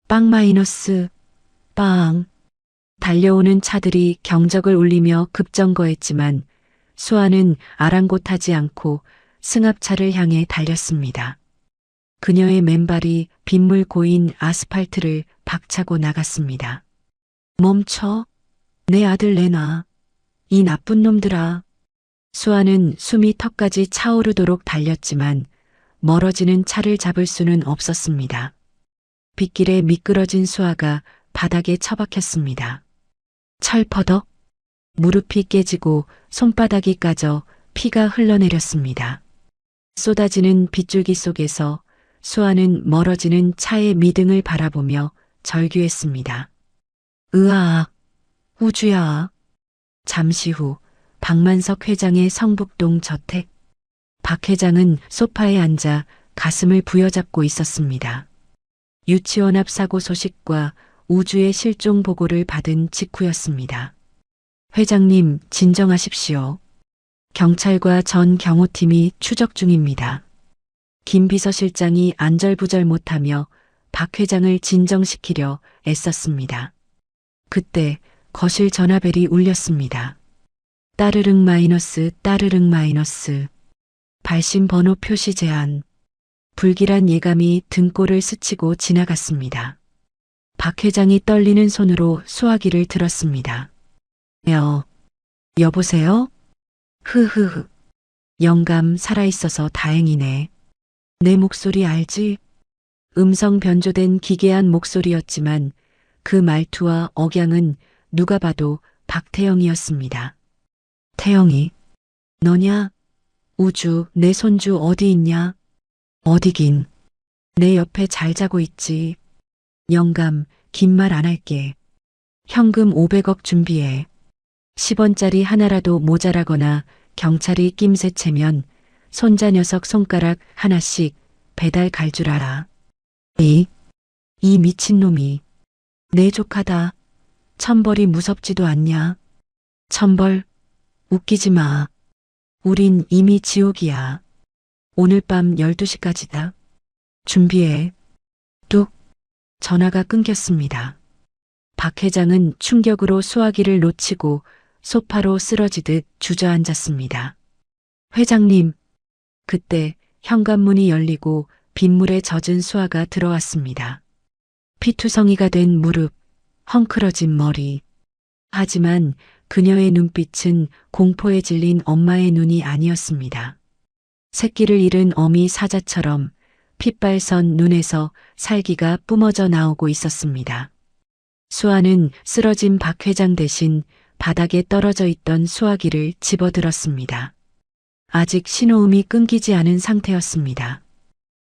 [SPEAKER 1] 빵 마이너스. 빵. 달려오는 차들이 경적을 울리며 급정거했지만 수아는 아랑곳하지 않고 승합차를 향해 달렸습니다. 그녀의 맨발이 빗물 고인 아스팔트를 박차고 나갔습니다. 멈춰. 내 아들 내놔. 이 나쁜 놈들아. 수아는 숨이 턱까지 차오르도록 달렸지만 멀어지는 차를 잡을 수는 없었습니다. 빗길에 미끄러진 수아가 바닥에 처박혔습니다. 철퍼덕. 무릎이 깨지고 손바닥이 까져 피가 흘러내렸습니다. 쏟아지는 빗줄기 속에서 수아는 멀어지는 차의 미등을 바라보며 절규했습니다. 으아악. 우주야. 잠시 후 박만석 회장의 성북동 저택. 박 회장은 소파에 앉아 가슴을 부여잡고 있었습니다. 유치원 앞 사고 소식과 우주의 실종 보고를 받은 직후였습니다. 회장님, 진정하십시오. 경찰과 전 경호팀이 추적 중입니다. 김 비서실장이 안절부절 못하며 박 회장을 진정시키려 애썼습니다. 그때 거실 전화벨이 울렸습니다. 따르릉 마이너스 따르릉 마이너스. 발신 번호 표시 제한. 불길한 예감이 등골을 스치고 지나갔습니다. 박 회장이 떨리는 손으로 수화기를 들었습니다. 여보세요? 흐흐흐. 영감 살아있어서 다행이네. 내 목소리 알지? 음성 변조된 기괴한 목소리였지만 그 말투와 억양은 누가 봐도 박태영이었습니다. 태영이, 너냐? 우주, 내 손주 어디 있냐? 어디긴. 내 옆에 잘 자고 있지. 영감, 긴 말 안 할게. 현금 500억 준비해. 10원짜리 하나라도 모자라거나 경찰이 낌새 채면 손자 녀석 손가락 하나씩 배달 갈 줄 알아. 이 미친놈이. 내 조카다. 천벌이 무섭지도 않냐? 천벌? 웃기지 마. 우린 이미 지옥이야. 오늘 밤 12시까지다. 준비해. 뚝. 전화가 끊겼습니다. 박 회장은 충격으로 수화기를 놓치고 소파로 쓰러지듯 주저앉았습니다. 회장님. 그때 현관문이 열리고 빗물에 젖은 수화가 들어왔습니다. 피투성이가 된 무릎, 헝클어진 머리. 하지만 그녀의 눈빛은 공포에 질린 엄마의 눈이 아니었습니다. 새끼를 잃은 어미 사자처럼 핏발선 눈에서 살기가 뿜어져 나오고 있었습니다. 수아는 쓰러진 박 회장 대신 바닥에 떨어져 있던 수화기를 집어들었습니다. 아직 신호음이 끊기지 않은 상태였습니다.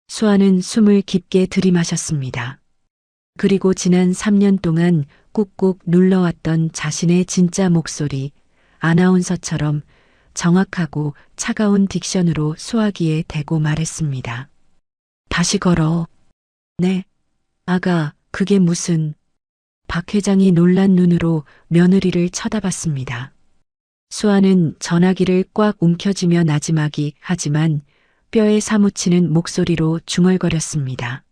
[SPEAKER 1] 수아는 숨을 깊게 들이마셨습니다. 그리고 지난 3년 동안 꾹꾹 눌러왔던 자신의 진짜 목소리, 아나운서처럼 정확하고 차가운 딕션으로 수화기에 대고 말했습니다. 다시 걸어. 네. 아가, 그게 무슨. 박 회장이 놀란 눈으로 며느리를 쳐다봤습니다. 수아는 전화기를 꽉 움켜쥐며 나지막이 하지만 뼈에 사무치는 목소리로 중얼거렸습니다.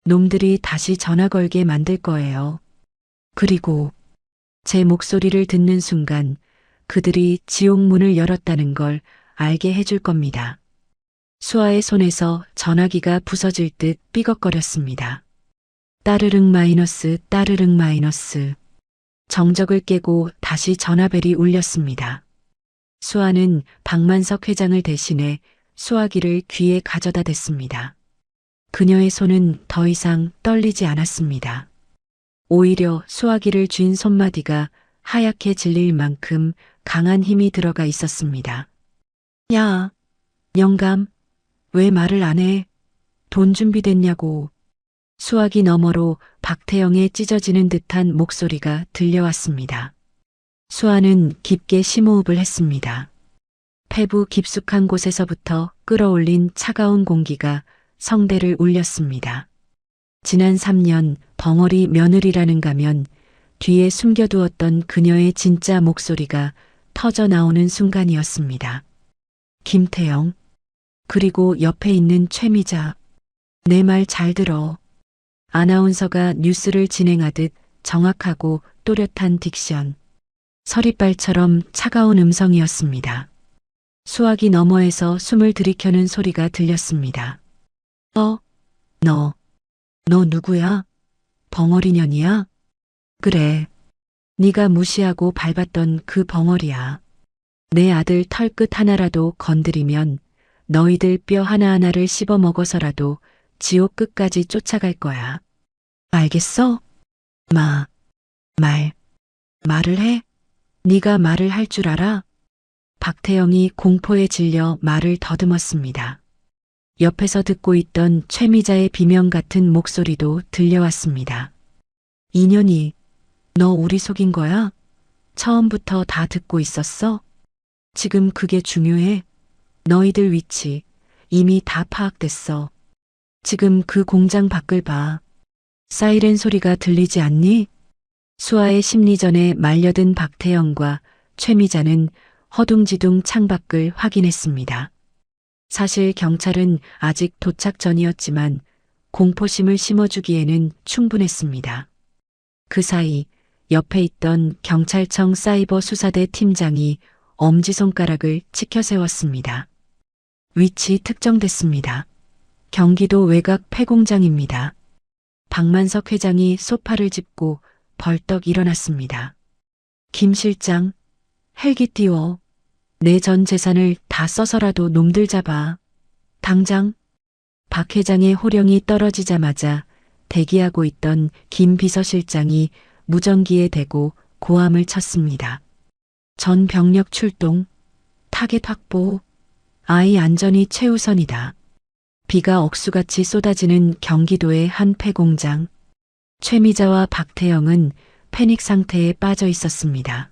[SPEAKER 1] 놈들이 다시 전화 걸게 만들 거예요. 그리고 제 목소리를 듣는 순간 그들이 지옥문을 열었다는 걸 알게 해줄 겁니다. 수아의 손에서 전화기가 부서질 듯 삐걱거렸습니다. 따르릉 마이너스 따르릉 마이너스. 정적을 깨고 다시 전화벨이 울렸습니다. 수아는 박만석 회장을 대신해 수화기를 귀에 가져다 댔습니다. 그녀의 손은 더 이상 떨리지 않았습니다. 오히려 수화기를 쥔 손마디가 하얗게 질릴 만큼 강한 힘이 들어가 있었습니다. 야, 영감, 왜 말을 안 해? 돈 준비됐냐고. 수화기 너머로 박태영의 찢어지는 듯한 목소리가 들려왔습니다. 수아는 깊게 심호흡을 했습니다. 폐부 깊숙한 곳에서부터 끌어올린 차가운 공기가 성대를 울렸습니다. 지난 3년 벙어리 며느리라는 가면 뒤에 숨겨두었던 그녀의 진짜 목소리가 터져 나오는 순간이었습니다. 김태영. 그리고 옆에 있는 최미자. 내 말 잘 들어. 아나운서가 뉴스를 진행하듯 정확하고 또렷한 딕션. 서리발처럼 차가운 음성이었습니다. 수화기 너머에서 숨을 들이켜는 소리가 들렸습니다. 너 누구야? 벙어리년이야? 그래. 네가 무시하고 밟았던 그 벙어리야. 내 아들 털끝 하나라도 건드리면 너희들 뼈 하나하나를 씹어 먹어서라도 지옥 끝까지 쫓아갈 거야. 알겠어? 말을 해? 네가 말을 할 줄 알아? 박태영이 공포에 질려 말을 더듬었습니다. 옆에서 듣고 있던 최미자의 비명 같은 목소리도 들려왔습니다. 인연이, 너 우리 속인 거야? 처음부터 다 듣고 있었어? 지금 그게 중요해? 너희들 위치 이미 다 파악됐어. 지금 그 공장 밖을 봐. 사이렌 소리가 들리지 않니? 수아의 심리전에 말려든 박태영과 최미자는 허둥지둥 창밖을 확인했습니다. 사실 경찰은 아직 도착 전이었지만 공포심을 심어주기에는 충분했습니다. 그 사이 옆에 있던 경찰청 사이버 수사대 팀장이 엄지손가락을 치켜 세웠습니다. 위치 특정됐습니다. 경기도 외곽 폐공장입니다. 박만석 회장이 소파를 짚고 벌떡 일어났습니다. 김 실장, 헬기 띄워. 내 전 재산을 다 써서라도 놈들 잡아. 당장. 박 회장의 호령이 떨어지자마자 대기하고 있던 김 비서실장이 무전기에 대고 고함을 쳤습니다. 전 병력 출동, 타겟 확보, 아이 안전이 최우선이다. 비가 억수같이 쏟아지는 경기도의 한 폐공장. 최미자와 박태영은 패닉 상태에 빠져 있었습니다.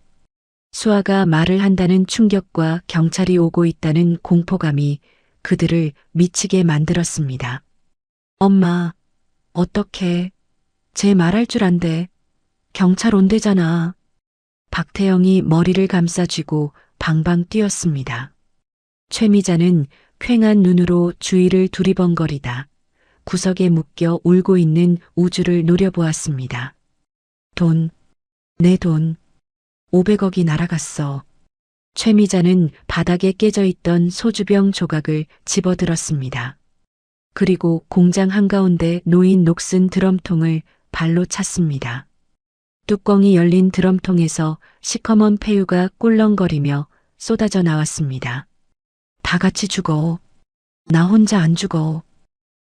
[SPEAKER 1] 수아가 말을 한다는 충격과 경찰이 오고 있다는 공포감이 그들을 미치게 만들었습니다. 엄마, 어떡해. 쟤 말할 줄 안대. 경찰 온대잖아. 박태영이 머리를 감싸쥐고 방방 뛰었습니다. 최미자는 퀭한 눈으로 주위를 두리번거리다 구석에 묶여 울고 있는 우주를 노려보았습니다. 돈, 내 돈, 500억이 날아갔어. 최미자는 바닥에 깨져 있던 소주병 조각을 집어들었습니다. 그리고 공장 한가운데 놓인 녹슨 드럼통을 발로 찼습니다. 뚜껑이 열린 드럼통에서 시커먼 폐유가 꿀렁거리며 쏟아져 나왔습니다. 다 같이 죽어. 나 혼자 안 죽어.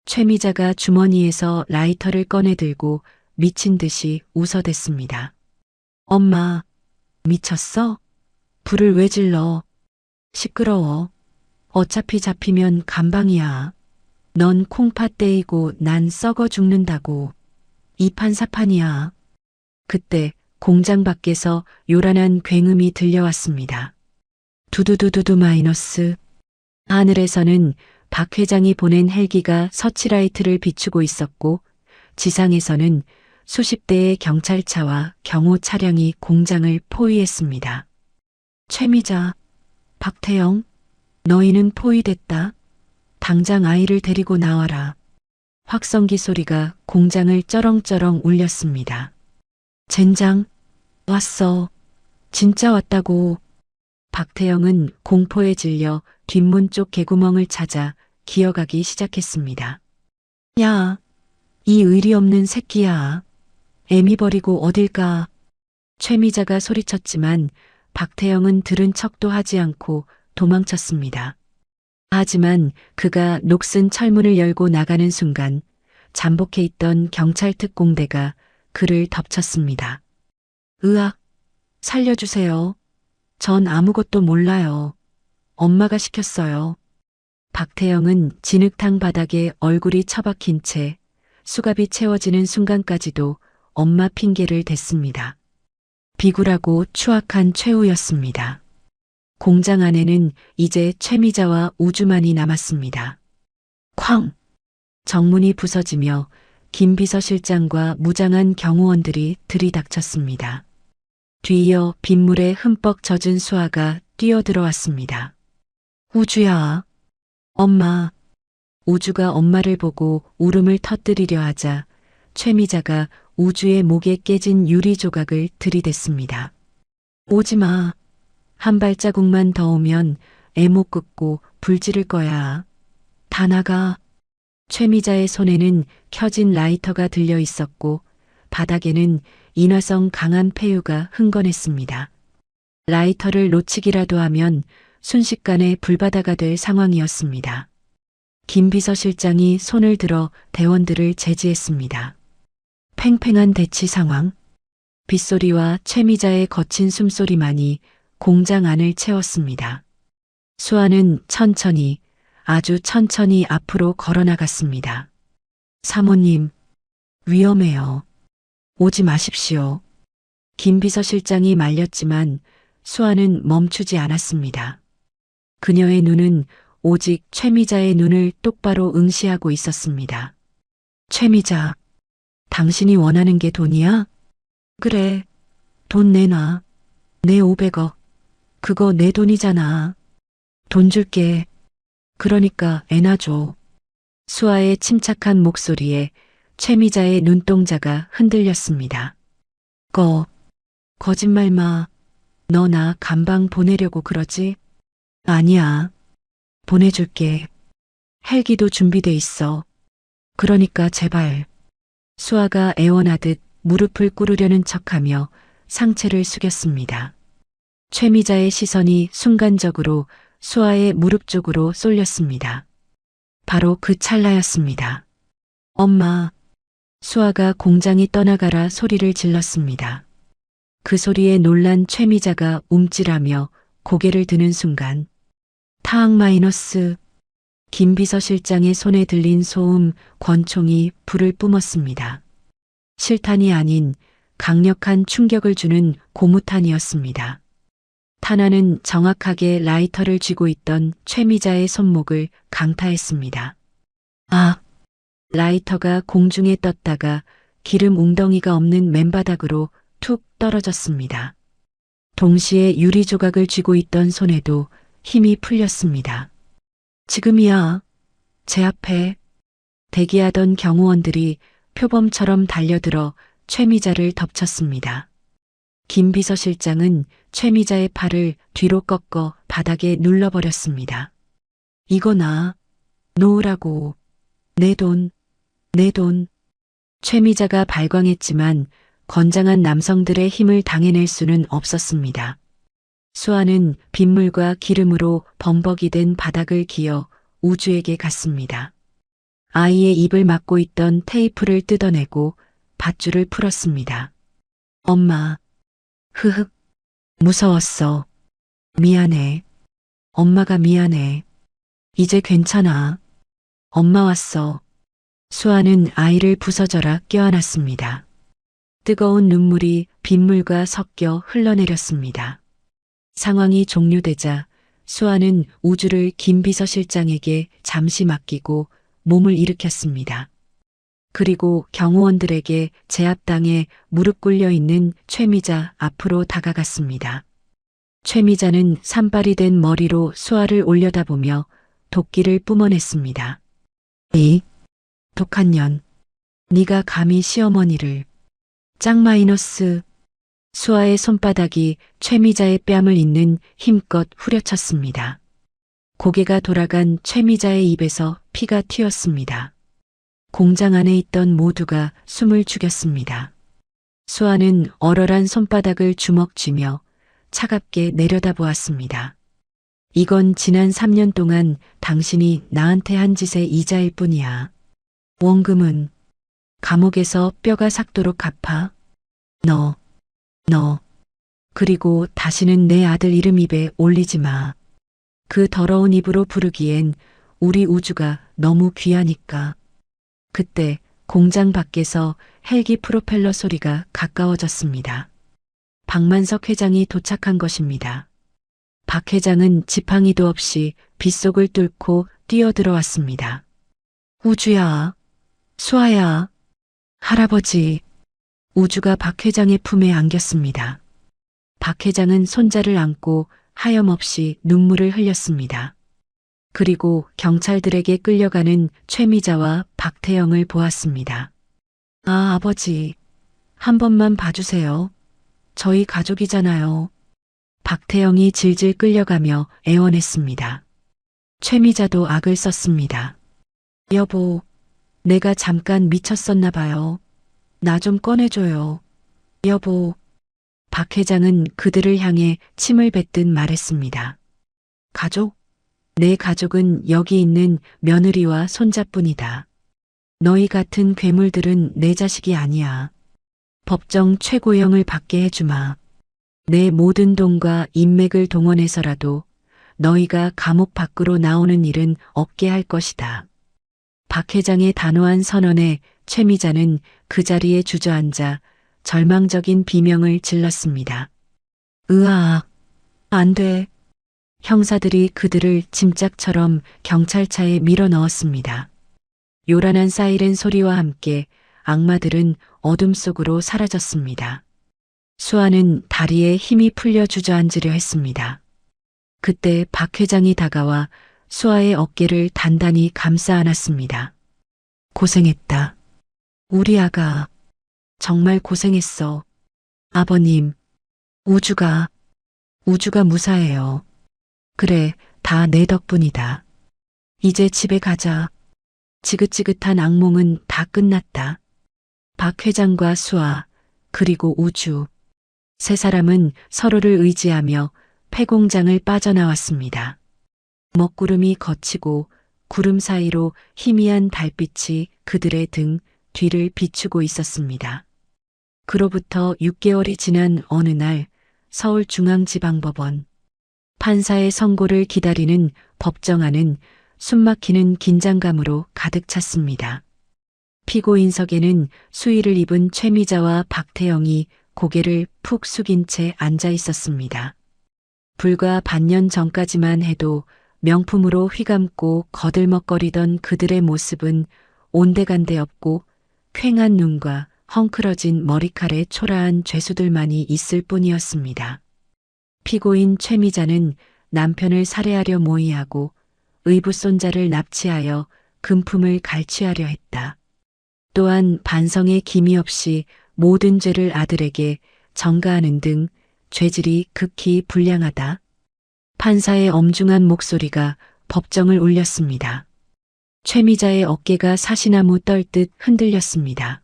[SPEAKER 1] 최미자가 주머니에서 라이터를 꺼내 들고 미친 듯이 웃어댔습니다. 엄마, 미쳤어? 불을 왜 질러? 시끄러워. 어차피 잡히면 감방이야. 넌 콩팥 떼이고 난 썩어 죽는다고. 이판사판이야. 그때 공장 밖에서 요란한 굉음이 들려왔습니다. 두두두두두 마이너스. 하늘에서는 박 회장이 보낸 헬기가 서치라이트를 비추고 있었고 지상에서는 수십 대의 경찰차와 경호 차량이 공장을 포위했습니다. 최미자, 박태영, 너희는 포위됐다. 당장 아이를 데리고 나와라. 확성기 소리가 공장을 쩌렁쩌렁 울렸습니다. 젠장, 왔어. 진짜 왔다고. 박태영은 공포에 질려 뒷문 쪽 개구멍을 찾아 기어가기 시작했습니다. 야, 이 의리 없는 새끼야. 애미 버리고 어딜 가. 최미자가 소리쳤지만 박태영은 들은 척도 하지 않고 도망쳤습니다. 하지만 그가 녹슨 철문을 열고 나가는 순간 잠복해 있던 경찰 특공대가 그를 덮쳤습니다. 으악, 살려주세요. 전 아무것도 몰라요. 엄마가 시켰어요. 박태영은 진흙탕 바닥에 얼굴이 처박힌 채 수갑이 채워지는 순간까지도 엄마 핑계를 댔습니다. 비굴하고 추악한 최후였습니다. 공장 안에는 이제 최미자와 우주만이 남았습니다. 쾅! 정문이 부서지며 김 비서실장과 무장한 경호원들이 들이닥쳤습니다. 뒤이어 빗물에 흠뻑 젖은 수아가 뛰어들어왔습니다. 우주야. 엄마. 우주가 엄마를 보고 울음을 터뜨리려 하자 최미자가 우주의 목에 깨진 유리 조각을 들이댔습니다. 오지마. 한 발자국만 더 오면 애못 긋고 불 지를 거야. 다 나가. 최미자의 손에는 켜진 라이터가 들려 있었고 바닥에는 인화성 강한 폐유가 흥건했습니다. 라이터를 놓치기라도 하면 순식간에 불바다가 될 상황이었습니다. 김 비서실장이 손을 들어 대원들을 제지했습니다. 팽팽한 대치 상황. 빗소리와 최미자의 거친 숨소리만이 공장 안을 채웠습니다. 수아는 천천히, 아주 천천히 앞으로 걸어나갔습니다. 사모님, 위험해요. 오지 마십시오. 김 비서실장이 말렸지만 수아는 멈추지 않았습니다. 그녀의 눈은 오직 최미자의 눈을 똑바로 응시하고 있었습니다. 최미자, 당신이 원하는 게 돈이야? 그래, 돈 내놔. 내 500억. 그거 내 돈이잖아. 돈 줄게. 그러니까 애나 줘. 수아의 침착한 목소리에 최미자의 눈동자가 흔들렸습니다. 거짓말 마. 너 나 감방 보내려고 그러지? 아니야. 보내줄게. 헬기도 준비돼 있어. 그러니까 제발. 수아가 애원하듯 무릎을 꿇으려는 척하며 상체를 숙였습니다. 최미자의 시선이 순간적으로 수아의 무릎 쪽으로 쏠렸습니다. 바로 그 찰나였습니다. 엄마. 수아가 공장이 떠나가라 소리를 질렀습니다. 그 소리에 놀란 최미자가 움찔하며 고개를 드는 순간 타항 마이너스. 김 비서실장의 손에 들린 소음 권총이 불을 뿜었습니다. 실탄이 아닌 강력한 충격을 주는 고무탄이었습니다. 탄환은 정확하게 라이터를 쥐고 있던 최미자의 손목을 강타했습니다. 아! 라이터가 공중에 떴다가 기름 웅덩이가 없는 맨바닥으로 툭 떨어졌습니다. 동시에 유리 조각을 쥐고 있던 손에도 힘이 풀렸습니다. 지금이야. 제 앞에 대기하던 경호원들이 표범처럼 달려들어 최미자를 덮쳤습니다. 김 비서실장은 최미자의 팔을 뒤로 꺾어 바닥에 눌러버렸습니다. 이거 나 놓으라고. 내 돈. 최미자가 발광했지만 건장한 남성들의 힘을 당해낼 수는 없었습니다. 수아는 빗물과 기름으로 범벅이 된 바닥을 기어 우주에게 갔습니다. 아이의 입을 막고 있던 테이프를 뜯어내고 밧줄을 풀었습니다. 엄마. 흐흑. 무서웠어. 미안해. 엄마가 미안해. 이제 괜찮아. 엄마 왔어. 수아는 아이를 부서져라 껴안았습니다. 뜨거운 눈물이 빗물과 섞여 흘러내렸습니다. 상황이 종료되자 수아는 우주를 김 비서실장에게 잠시 맡기고 몸을 일으켰습니다. 그리고 경호원들에게 제압당해 무릎 꿇려 있는 최미자 앞으로 다가갔습니다. 최미자는 산발이 된 머리로 수아를 올려다보며 도끼를 뿜어냈습니다. 이 독한 년, 네가 감히 시어머니를. 짱 마이너스. 수아의 손바닥이 최미자의 뺨을 잇는 힘껏 후려쳤습니다. 고개가 돌아간 최미자의 입에서 피가 튀었습니다. 공장 안에 있던 모두가 숨을 죽였습니다. 수아는 얼얼한 손바닥을 주먹 쥐며 차갑게 내려다보았습니다. 이건 지난 3년 동안 당신이 나한테 한 짓의 이자일 뿐이야. 원금은 감옥에서 뼈가 삭도록 갚아. 너. 그리고 다시는 내 아들 이름 입에 올리지 마. 그 더러운 입으로 부르기엔 우리 우주가 너무 귀하니까. 그때 공장 밖에서 헬기 프로펠러 소리가 가까워졌습니다. 박만석 회장이 도착한 것입니다. 박 회장은 지팡이도 없이 빗속을 뚫고 뛰어들어왔습니다. 우주야, 수아야, 할아버지. 우주가 박 회장의 품에 안겼습니다. 박 회장은 손자를 안고 하염없이 눈물을 흘렸습니다. 그리고 경찰들에게 끌려가는 최미자와 박태영을 보았습니다. 아, 아버지. 한 번만 봐주세요. 저희 가족이잖아요. 박태영이 질질 끌려가며 애원했습니다. 최미자도 악을 썼습니다. 여보, 내가 잠깐 미쳤었나 봐요. 나 좀 꺼내줘요. 여보. 박 회장은 그들을 향해 침을 뱉듯 말했습니다. 가족? 내 가족은 여기 있는 며느리와 손자뿐이다. 너희 같은 괴물들은 내 자식이 아니야. 법정 최고형을 받게 해주마. 내 모든 돈과 인맥을 동원해서라도 너희가 감옥 밖으로 나오는 일은 없게 할 것이다. 박 회장의 단호한 선언에 최미자는 그 자리에 주저앉아 절망적인 비명을 질렀습니다. 으악, 안 돼. 형사들이 그들을 짐짝처럼 경찰차에 밀어 넣었습니다. 요란한 사이렌 소리와 함께 악마들은 어둠 속으로 사라졌습니다. 수아는 다리에 힘이 풀려 주저앉으려 했습니다. 그때 박 회장이 다가와 수아의 어깨를 단단히 감싸 안았습니다. 고생했다. 우리 아가. 정말 고생했어. 아버님, 우주가 무사해요. 그래, 다 내 덕분이다. 이제 집에 가자. 지긋지긋한 악몽은 다 끝났다. 박 회장과 수아, 그리고 우주. 세 사람은 서로를 의지하며 폐공장을 빠져나왔습니다. 먹구름이 걷히고 구름 사이로 희미한 달빛이 그들의 등 뒤를 비추고 있었습니다. 그로부터 6개월이 지난 어느 날 서울중앙지방법원 판사의 선고를 기다리는 법정안은 숨막히는 긴장감으로 가득 찼습니다. 피고인석에는 수의를 입은 최미자와 박태영이 고개를 푹 숙인 채 앉아 있었습니다. 불과 반년 전까지만 해도 명품으로 휘감고 거들먹거리던 그들의 모습은 온데간데 없고 퀭한 눈과 헝클어진 머리칼에 초라한 죄수들만이 있을 뿐이었습니다. 피고인 최미자는 남편을 살해하려 모의하고 의붓손자를 납치하여 금품을 갈취하려 했다. 또한 반성의 기미 없이 모든 죄를 아들에게 전가하는 등 죄질이 극히 불량하다. 판사의 엄중한 목소리가 법정을 울렸습니다. 최미자의 어깨가 사시나무 떨듯 흔들렸습니다.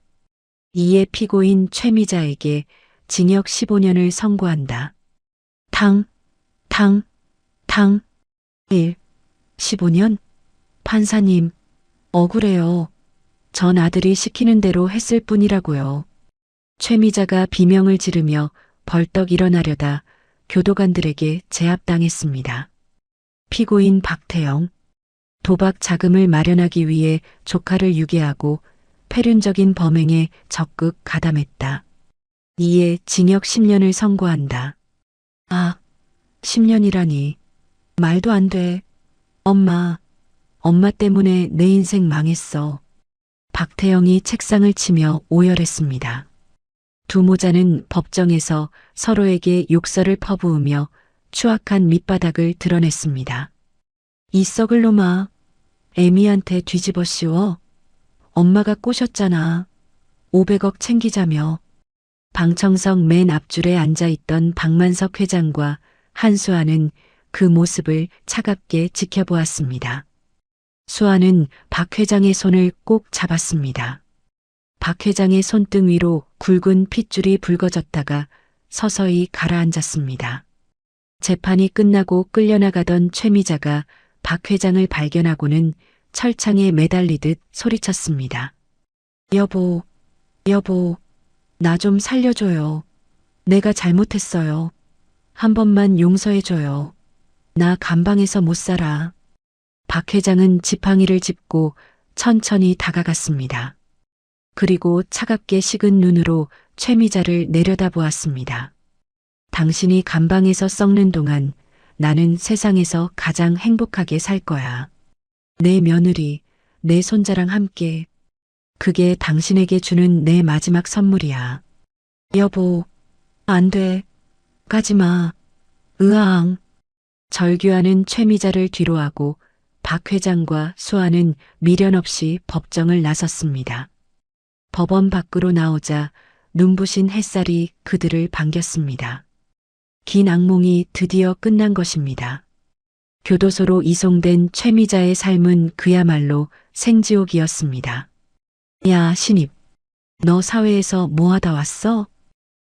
[SPEAKER 1] 이에 피고인 최미자에게 징역 15년을 선고한다. 1. 15년? 판사님, 억울해요. 전 아들이 시키는 대로 했을 뿐이라고요. 최미자가 비명을 지르며 벌떡 일어나려다 교도관들에게 제압당했습니다. 피고인 박태영, 도박 자금을 마련하기 위해 조카를 유괴하고 폐륜적인 범행에 적극 가담했다. 이에 징역 10년을 선고한다. 10년이라니. 말도 안 돼. 엄마 때문에 내 인생 망했어. 박태영이 책상을 치며 오열했습니다. 두 모자는 법정에서 서로에게 욕설을 퍼부으며 추악한 밑바닥을 드러냈습니다. 이 썩을 놈아, 애미한테 뒤집어 씌워. 엄마가 꼬셨잖아. 500억 챙기자며. 방청석 맨 앞줄에 앉아있던 박만석 회장과 한수아는 그 모습을 차갑게 지켜보았습니다. 수아는 박 회장의 손을 꼭 잡았습니다. 박 회장의 손등 위로 굵은 핏줄이 붉어졌다가 서서히 가라앉았습니다. 재판이 끝나고 끌려나가던 최미자가 박 회장을 발견하고는 철창에 매달리듯 소리쳤습니다. 여보, 나 좀 살려줘요. 내가 잘못했어요. 한 번만 용서해줘요. 나 감방에서 못 살아. 박 회장은 지팡이를 짚고 천천히 다가갔습니다. 그리고 차갑게 식은 눈으로 최미자를 내려다보았습니다. 당신이 감방에서 썩는 동안 나는 세상에서 가장 행복하게 살 거야. 내 며느리, 내 손자랑 함께. 그게 당신에게 주는 내 마지막 선물이야. 여보, 안 돼. 가지 마. 으앙. 절규하는 최미자를 뒤로하고 박 회장과 수아는 미련 없이 법정을 나섰습니다. 법원 밖으로 나오자 눈부신 햇살이 그들을 반겼습니다. 긴 악몽이 드디어 끝난 것입니다. 교도소로 이송된 최미자의 삶은 그야말로 생지옥이었습니다. 야, 신입. 너 사회에서 뭐 하다 왔어?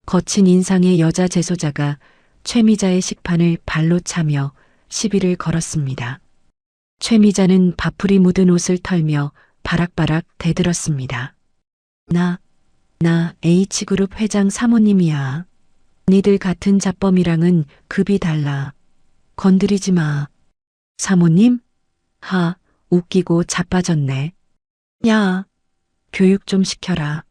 [SPEAKER 1] 거친 인상의 여자 재소자가 최미자의 식판을 발로 차며 시비를 걸었습니다. 최미자는 밥풀이 묻은 옷을 털며 바락바락 대들었습니다. 나 H그룹 회장 사모님이야. 니들 같은 잡범이랑은 급이 달라. 건드리지 마. 사모님? 웃기고 자빠졌네. 야, 교육 좀 시켜라.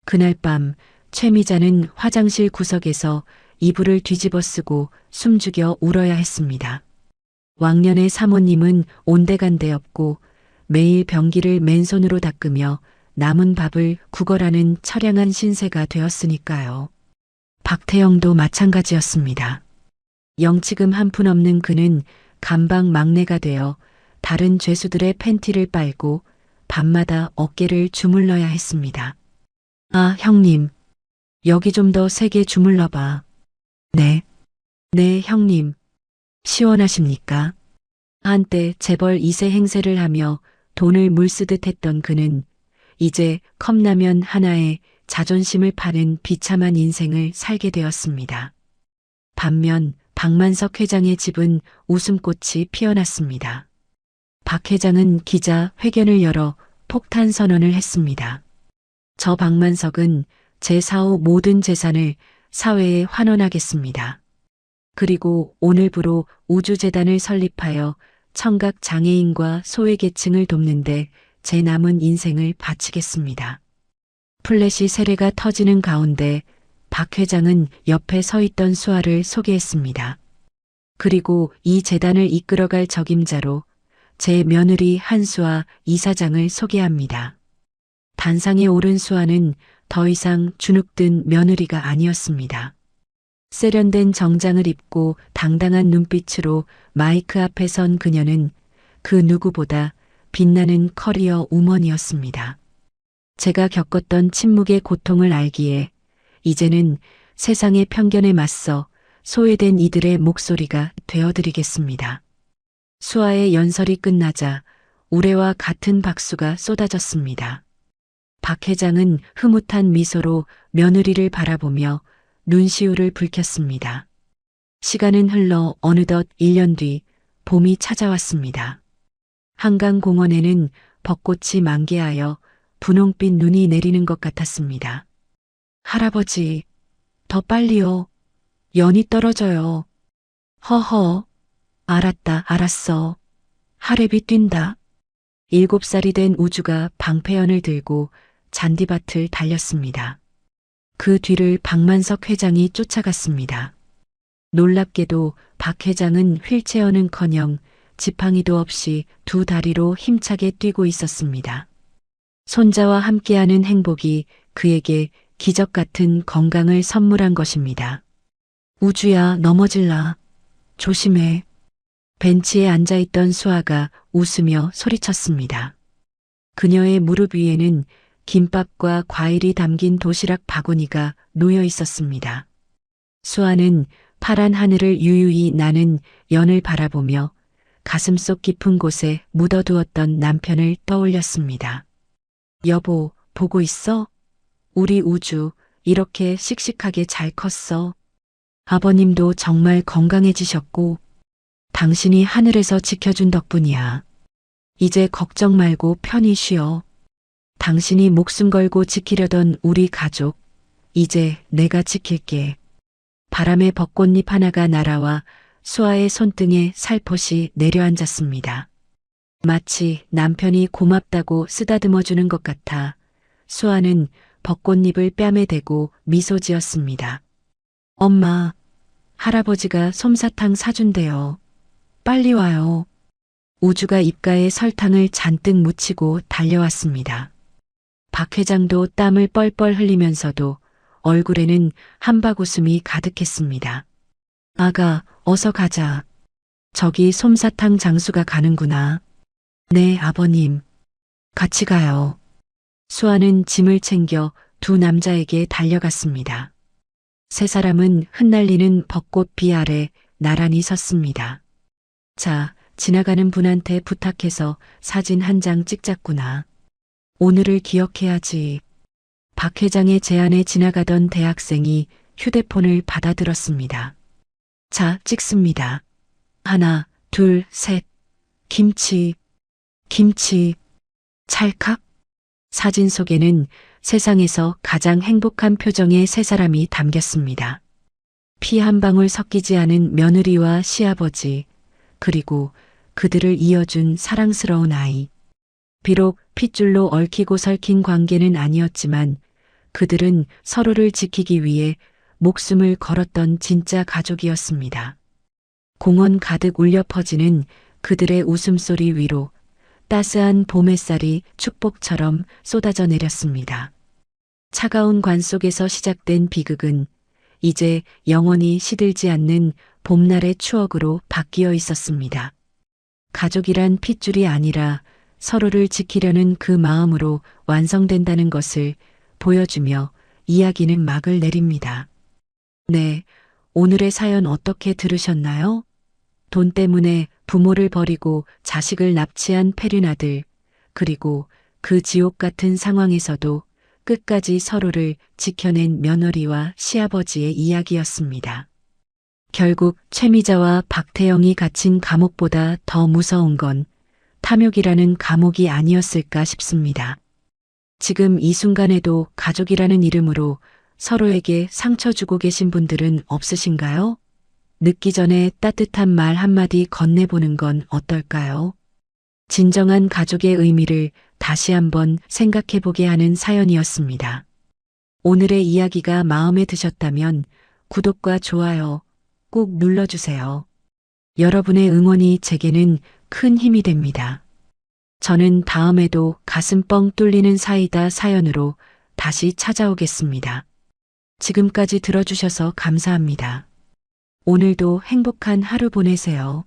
[SPEAKER 1] 그날 밤 최미자는 화장실 구석에서 이불을 뒤집어 쓰고 숨죽여 울어야 했습니다. 왕년의 사모님은 온데간데 없고 매일 변기를 맨손으로 닦으며 남은 밥을 구걸하는 처량한 신세가 되었으니까요. 박태영도 마찬가지였습니다. 영치금 한 푼 없는 그는 감방 막내가 되어 다른 죄수들의 팬티를 빨고 밤마다 어깨를 주물러야 했습니다. 아, 형님. 여기 좀 더 세게 주물러봐. 네. 네, 형님. 시원하십니까? 한때 재벌 2세 행세를 하며 돈을 물쓰듯 했던 그는 이제 컵라면 하나에 자존심을 파는 비참한 인생을 살게 되었습니다. 반면 박만석 회장의 집은 웃음꽃이 피어났습니다. 박 회장은 기자 회견을 열어 폭탄 선언을 했습니다. 저 박만석은 제 사후 모든 재산을 사회에 환원하겠습니다. 그리고 오늘부로 우주재단을 설립하여 청각 장애인과 소외계층을 돕는데 제 남은 인생을 바치겠습니다. 플래시 세례가 터지는 가운데 박 회장은 옆에 서 있던 수아를 소개했습니다. 그리고 이 재단을 이끌어갈 적임자로 제 며느리 한수아 이사장을 소개합니다. 단상에 오른 수아는 더 이상 주눅든 며느리가 아니었습니다. 세련된 정장을 입고 당당한 눈빛으로 마이크 앞에 선 그녀는 그 누구보다 빛나는 커리어 우먼이었습니다. 제가 겪었던 침묵의 고통을 알기에 이제는 세상의 편견에 맞서 소외된 이들의 목소리가 되어드리겠습니다. 수아의 연설이 끝나자 우레와 같은 박수가 쏟아졌습니다. 박 회장은 흐뭇한 미소로 며느리를 바라보며 눈시울을 붉혔습니다. 시간은 흘러 어느덧 1년 뒤 봄이 찾아왔습니다. 한강공원에는 벚꽃이 만개하여 분홍빛 눈이 내리는 것 같았습니다. 할아버지, 더 빨리요. 연이 떨어져요. 허허, 알았다, 알았어. 하랩이 뛴다. 7살이 된 우주가 방패연을 들고 잔디밭을 달렸습니다. 그 뒤를 박만석 회장이 쫓아갔습니다. 놀랍게도 박 회장은 휠체어는커녕 지팡이도 없이 두 다리로 힘차게 뛰고 있었습니다. 손자와 함께하는 행복이 그에게 기적 같은 건강을 선물한 것입니다. 우주야, 넘어질라. 조심해. 벤치에 앉아있던 수아가 웃으며 소리쳤습니다. 그녀의 무릎 위에는 김밥과 과일이 담긴 도시락 바구니가 놓여 있었습니다. 수아는 파란 하늘을 유유히 나는 연을 바라보며 가슴속 깊은 곳에 묻어두었던 남편을 떠올렸습니다. 여보, 보고 있어? 우리 우주 이렇게 씩씩하게 잘 컸어. 아버님도 정말 건강해지셨고 당신이 하늘에서 지켜준 덕분이야. 이제 걱정 말고 편히 쉬어. 당신이 목숨 걸고 지키려던 우리 가족, 이제 내가 지킬게. 바람에 벚꽃잎 하나가 날아와 수아의 손등에 살포시 내려앉았습니다. 마치 남편이 고맙다고 쓰다듬어주는 것 같아 수아는 벚꽃잎을 뺨에 대고 미소 지었습니다. 엄마, 할아버지가 솜사탕 사준대요. 빨리 와요. 우주가 입가에 설탕을 잔뜩 묻히고 달려왔습니다. 박 회장도 땀을 뻘뻘 흘리면서도 얼굴에는 한바구음이 가득했습니다. 아가, 어서 가자. 저기 솜사탕 장수가 가는구나. 네, 아버님. 같이 가요. 수아는 짐을 챙겨 두 남자에게 달려갔습니다. 세 사람은 흩날리는 벚꽃 비 아래 나란히 섰습니다. 자, 지나가는 분한테 부탁해서 사진 한 장 찍자꾸나. 오늘을 기억해야지. 박 회장의 제안에 지나가던 대학생이 휴대폰을 받아들었습니다. 자, 찍습니다. 하나, 둘, 셋. 김치, 김치, 찰칵. 사진 속에는 세상에서 가장 행복한 표정의 세 사람이 담겼습니다. 피 한 방울 섞이지 않은 며느리와 시아버지, 그리고 그들을 이어준 사랑스러운 아이. 비록 핏줄로 얽히고 설킨 관계는 아니었지만 그들은 서로를 지키기 위해 목숨을 걸었던 진짜 가족이었습니다. 공원 가득 울려 퍼지는 그들의 웃음소리 위로 따스한 봄 햇살이 축복처럼 쏟아져 내렸습니다. 차가운 관 속에서 시작된 비극은 이제 영원히 시들지 않는 봄날의 추억으로 바뀌어 있었습니다. 가족이란 핏줄이 아니라 서로를 지키려는 그 마음으로 완성된다는 것을 보여주며 이야기는 막을 내립니다. 네, 오늘의 사연 어떻게 들으셨나요? 돈 때문에 부모를 버리고 자식을 납치한 페륜 아들, 그리고 그 지옥 같은 상황에서도 끝까지 서로를 지켜낸 며느리와 시아버지의 이야기였습니다. 결국 최미자와 박태영이 갇힌 감옥보다 더 무서운 건 탐욕이라는 감옥이 아니었을까 싶습니다. 지금 이 순간에도 가족이라는 이름으로 서로에게 상처 주고 계신 분들은 없으신가요? 늦기 전에 따뜻한 말 한마디 건네보는 건 어떨까요? 진정한 가족의 의미를 다시 한번 생각해보게 하는 사연이었습니다. 오늘의 이야기가 마음에 드셨다면 구독과 좋아요 꼭 눌러주세요. 여러분의 응원이 제게는 큰 힘이 됩니다. 저는 다음에도 가슴 뻥 뚫리는 사이다 사연으로 다시 찾아오겠습니다. 지금까지 들어주셔서 감사합니다. 오늘도 행복한 하루 보내세요.